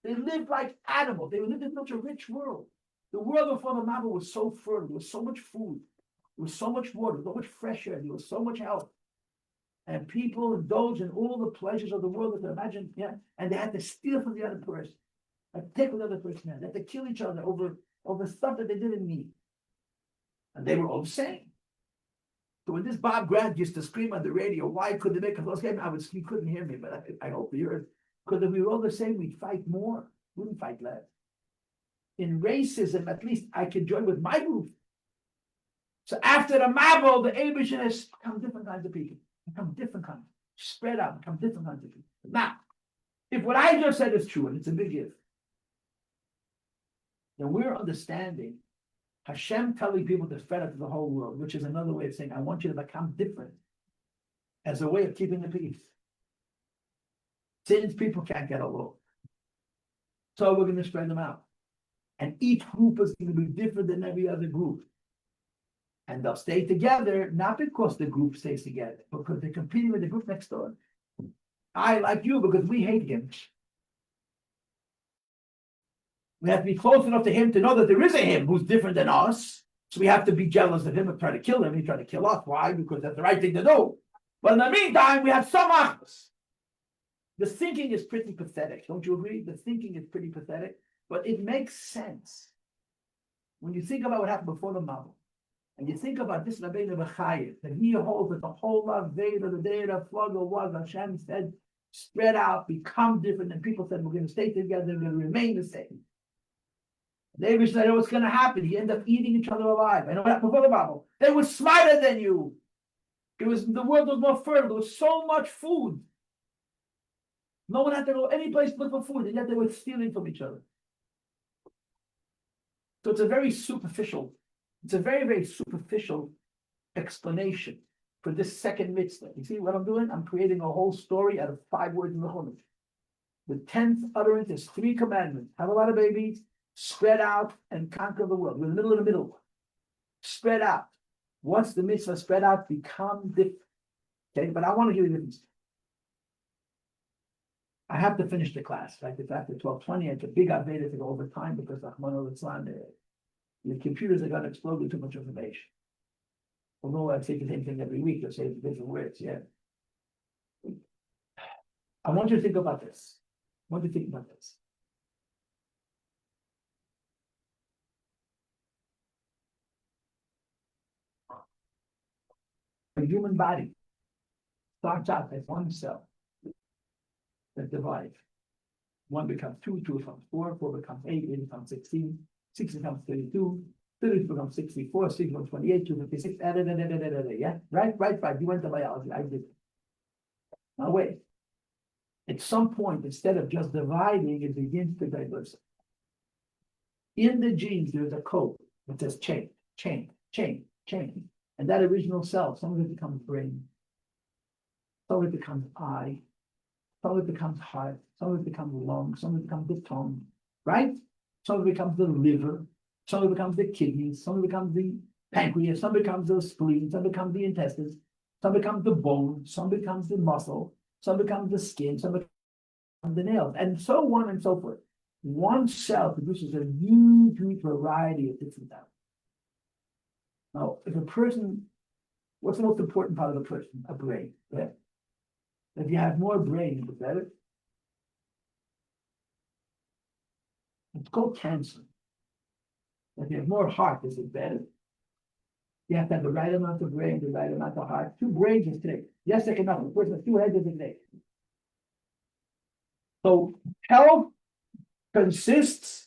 They lived like animals. They lived in such a rich world. The world before the Mabel was so fertile. There was so much food. There was so much water. There was so much fresh air. There was so much health. And people indulged in all the pleasures of the world that they imagine. Yeah, and they had to steal from the other person. And take what the other person had. They had to kill each other over stuff that they didn't need. And they were all the same. So So when this Bob Grant used to scream on the radio, why could they make a close game? You couldn't hear me, but I hope you heard. Because if we were all the same, we'd fight more. We wouldn't fight less. In racism, at least I could join with my group. So after the Mabel, the Abishan has become different kinds of people. Become different kinds. Spread out, become different kinds of people. Now, if what I just said is true, and it's a big if, then we're understanding Hashem telling people to spread out to the whole world, which is another way of saying, I want you to become different as a way of keeping the peace. Since people can't get along. So we're going to spread them out. And each group is going to be different than every other group. And they'll stay together, not because the group stays together, because they're competing with the group next door. I like you because we hate him. We have to be close enough to him to know that there is a him who's different than us. So we have to be jealous of him and try to kill him. He's trying to kill us. Why? Because that's the right thing to do. But in the meantime, we have some achdus. The thinking is pretty pathetic. Don't you agree? The thinking is pretty pathetic, but it makes sense. When you think about what happened before the Mabul, and you think about this Rabbi Bechayet, that he holds that the whole of Veda, the Veda, Flugel was, Hashem said, spread out, become different, and people said, we're going to stay together, we're going to remain the same. David said, what's going to happen? You end up eating each other alive. I know what happened before the Bible. They were smarter than you. The world was more fertile. There was so much food. No one had to go any place to look for food, and yet they were stealing from each other. So it's a very, very superficial explanation for this second mitzvah. You see what I'm doing? I'm creating a whole story out of 5 words in the Chumash. The 10th utterance is 3 commandments. Have a lot of babies, spread out, and conquer the world. We're in the middle one. Spread out. Once the mitzvah spread out, become different. Okay, but I want to give you the difference. I have to finish the class, right? It's after 12:20. It's a big aveda to go over time because the computers are going to explode with too much information. Although I say the same thing every week, I say different words, yeah. I want you to think about this. The human body starts out as one cell that divides. 1 becomes 2, 2 becomes 4, 4 becomes 8, 8 becomes 16, 6 becomes 32, 32 becomes 64, 6 becomes 28, 256, yeah? Right. You went to biology, I did. Now wait. At some point, instead of just dividing, it begins to diversify. In the genes, there's a code that says chain. And that original cell, some of it becomes brain, some of it becomes eye, some of it becomes heart, some of it becomes lung, some of it becomes the tongue, right? Some of it becomes the liver, some of it becomes the kidneys, some of it becomes the pancreas, some becomes the spleen, some becomes the intestines, some becomes the bone, some becomes the muscle, some becomes the skin, some becomes the nails, and so on and so forth. One cell produces a huge variety of different types. Now, if a person, what's the most important part of a person? A brain, right? If you have more brain, the better. It's called cancer. If you have more heart, is it better? You have to have the right amount of brain, the right amount of heart. 2 brains is today. Yes, I can have. A person has 2 heads is today. So health consists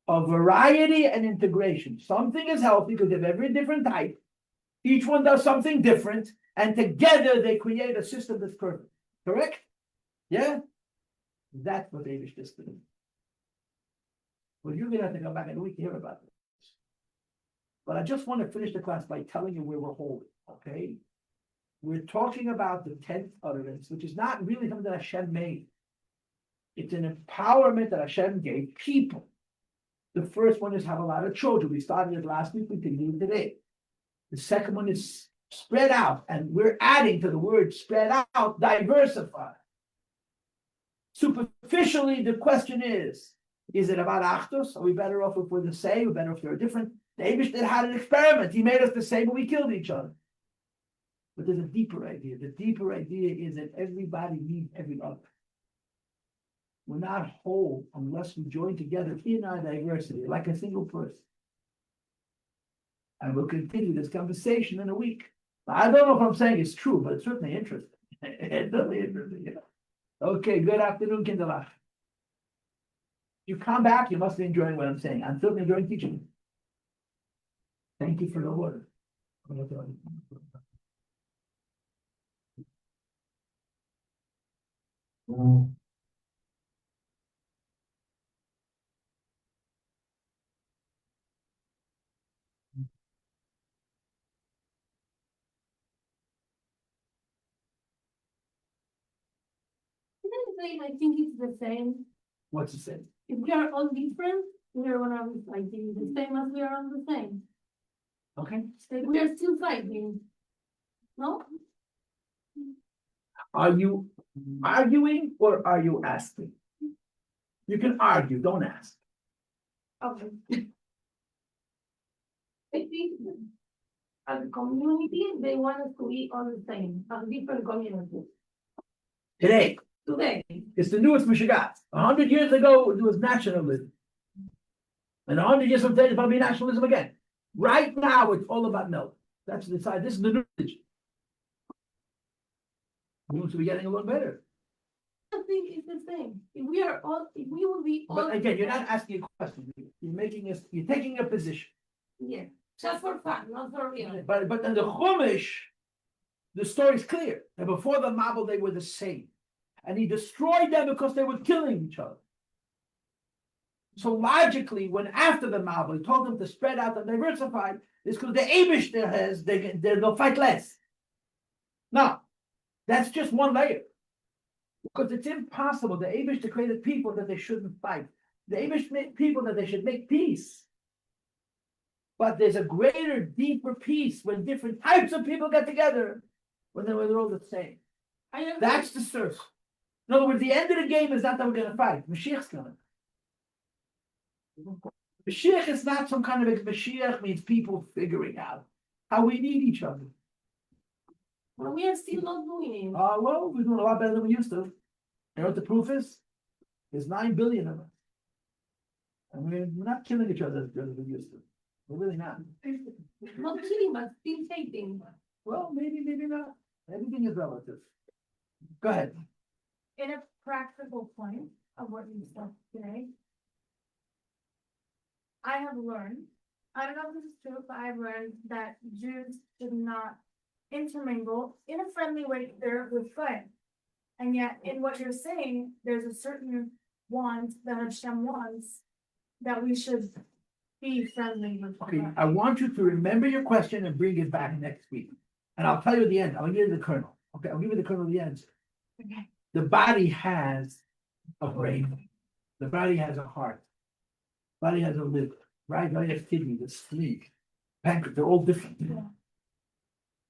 of variety and integration. Something is healthy because they have every different type. Each one does something different, and together they create a system that's perfect. Correct? Yeah? That's what David is doing. Well, you're going to have to come back in a week to hear about this. But I just want to finish the class by telling you where we're holding, okay? We're talking about the 10th utterance, which is not really something that Hashem made. It's an empowerment that Hashem gave people. The first one is have a lot of children. We started it last week, we continue today. The second one is spread out, and we're adding to the word spread out, diversify. Superficially, the question is it about achdus? Are we better off if we're the same? We're better if they're different? The Eibush had an experiment. He made us the same, but we killed each other. But there's a deeper idea. The deeper idea is that everybody needs every other. We're not whole unless we join together in our diversity, like a single person. And we'll continue this conversation in a week. I don't know if I'm saying it's true, but it's certainly interesting. It's certainly interesting, yeah. Okay, good afternoon, Kinderlach. You come back, you must be enjoying what I'm saying. I'm certainly enjoying teaching. Thank you for the order. I think it's the same. What's it say? If we are all different, we are gonna be fighting the same as we are all the same. Okay. So we are still fighting. No? Are you arguing or are you asking? You can argue, don't ask. Okay. I think as a community, they want us to be all the same, as different communities. Today, Today, it's the newest Michigan. 100 years ago, it was nationalism. And 100 years from today, it's going to be nationalism again. Right now, it's all about no. That's the side. This is the new religion. We want to be getting a little better. I think it's the same. If we will be all. But again, you're not asking a question. You're taking a position. Yeah, just for fun, not for real. But in the Chumash, the story is clear. And before the Mabel, they were the same. And he destroyed them because they were killing each other. So logically, when after the Mabel, he told them to spread out and diversify, it's because the Abish there has, they'll fight less. Now, that's just one layer. Because it's impossible. The Abish created people that they shouldn't fight. The Abish made people that they should make peace. But there's a greater, deeper peace when different types of people get together, when they're all the same. That's the source. In other words, the end of the game is not that we're going to fight. Mashiach's coming. Mashiach is not some kind of Mashiach means people figuring out how we need each other. But we are still not doing it. Well, we're doing a lot better than we used to. You know what the proof is? There's 9 billion of us. And we're not killing each other as good as we used to. We're really not. Not killing, but still hating. Well, maybe not. Everything is relative. Go ahead. In a practical point of what you said today, I have learned, I don't know if this is true, but I've learned that Jews should not intermingle in a friendly way there with God. And yet, in what you're saying, there's a certain want that Hashem wants that we should be friendly with Okay, God. I want you to remember your question and bring it back next week. And I'll tell you at the end. I'll give you the kernel. Okay, I'll give you the kernel at the end. Okay. The body has a brain. The body has a heart. Body has a liver. Right? Body has kidney, the spleen, pancreas. They're all different. Yeah.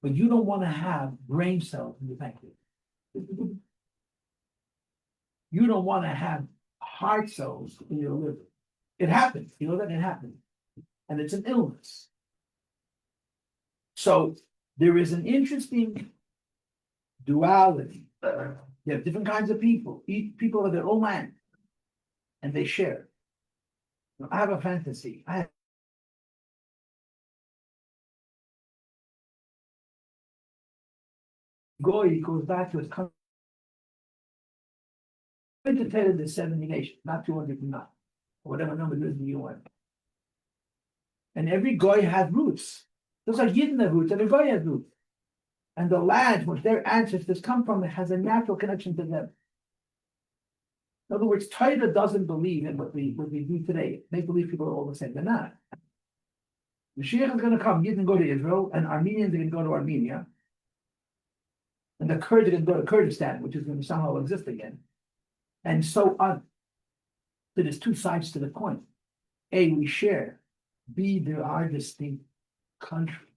But you don't want to have brain cells in your pancreas. You don't want to have heart cells in your liver. It happens. You know that it happens. And it's an illness. So there is an interesting duality. You have different kinds of people. Each people have their own land. And they share. I have a fantasy. Goy goes back to his country. To tell you the 70 nations, not 209, or whatever number it is in the UN. And every Goy has roots. Those are Yidden have roots, every Goy has roots. And the land which their ancestors come from, it has a natural connection to them. In other words, Torah doesn't believe in what we do today. They believe people are all the same. They're not. Mashiach is going to come, Yidden go to Israel, and Armenians are going to go to Armenia. And the Kurds are going to go to Kurdistan, which is going to somehow exist again. And so on. So there's two sides to the coin. A, we share. B, there are distinct countries.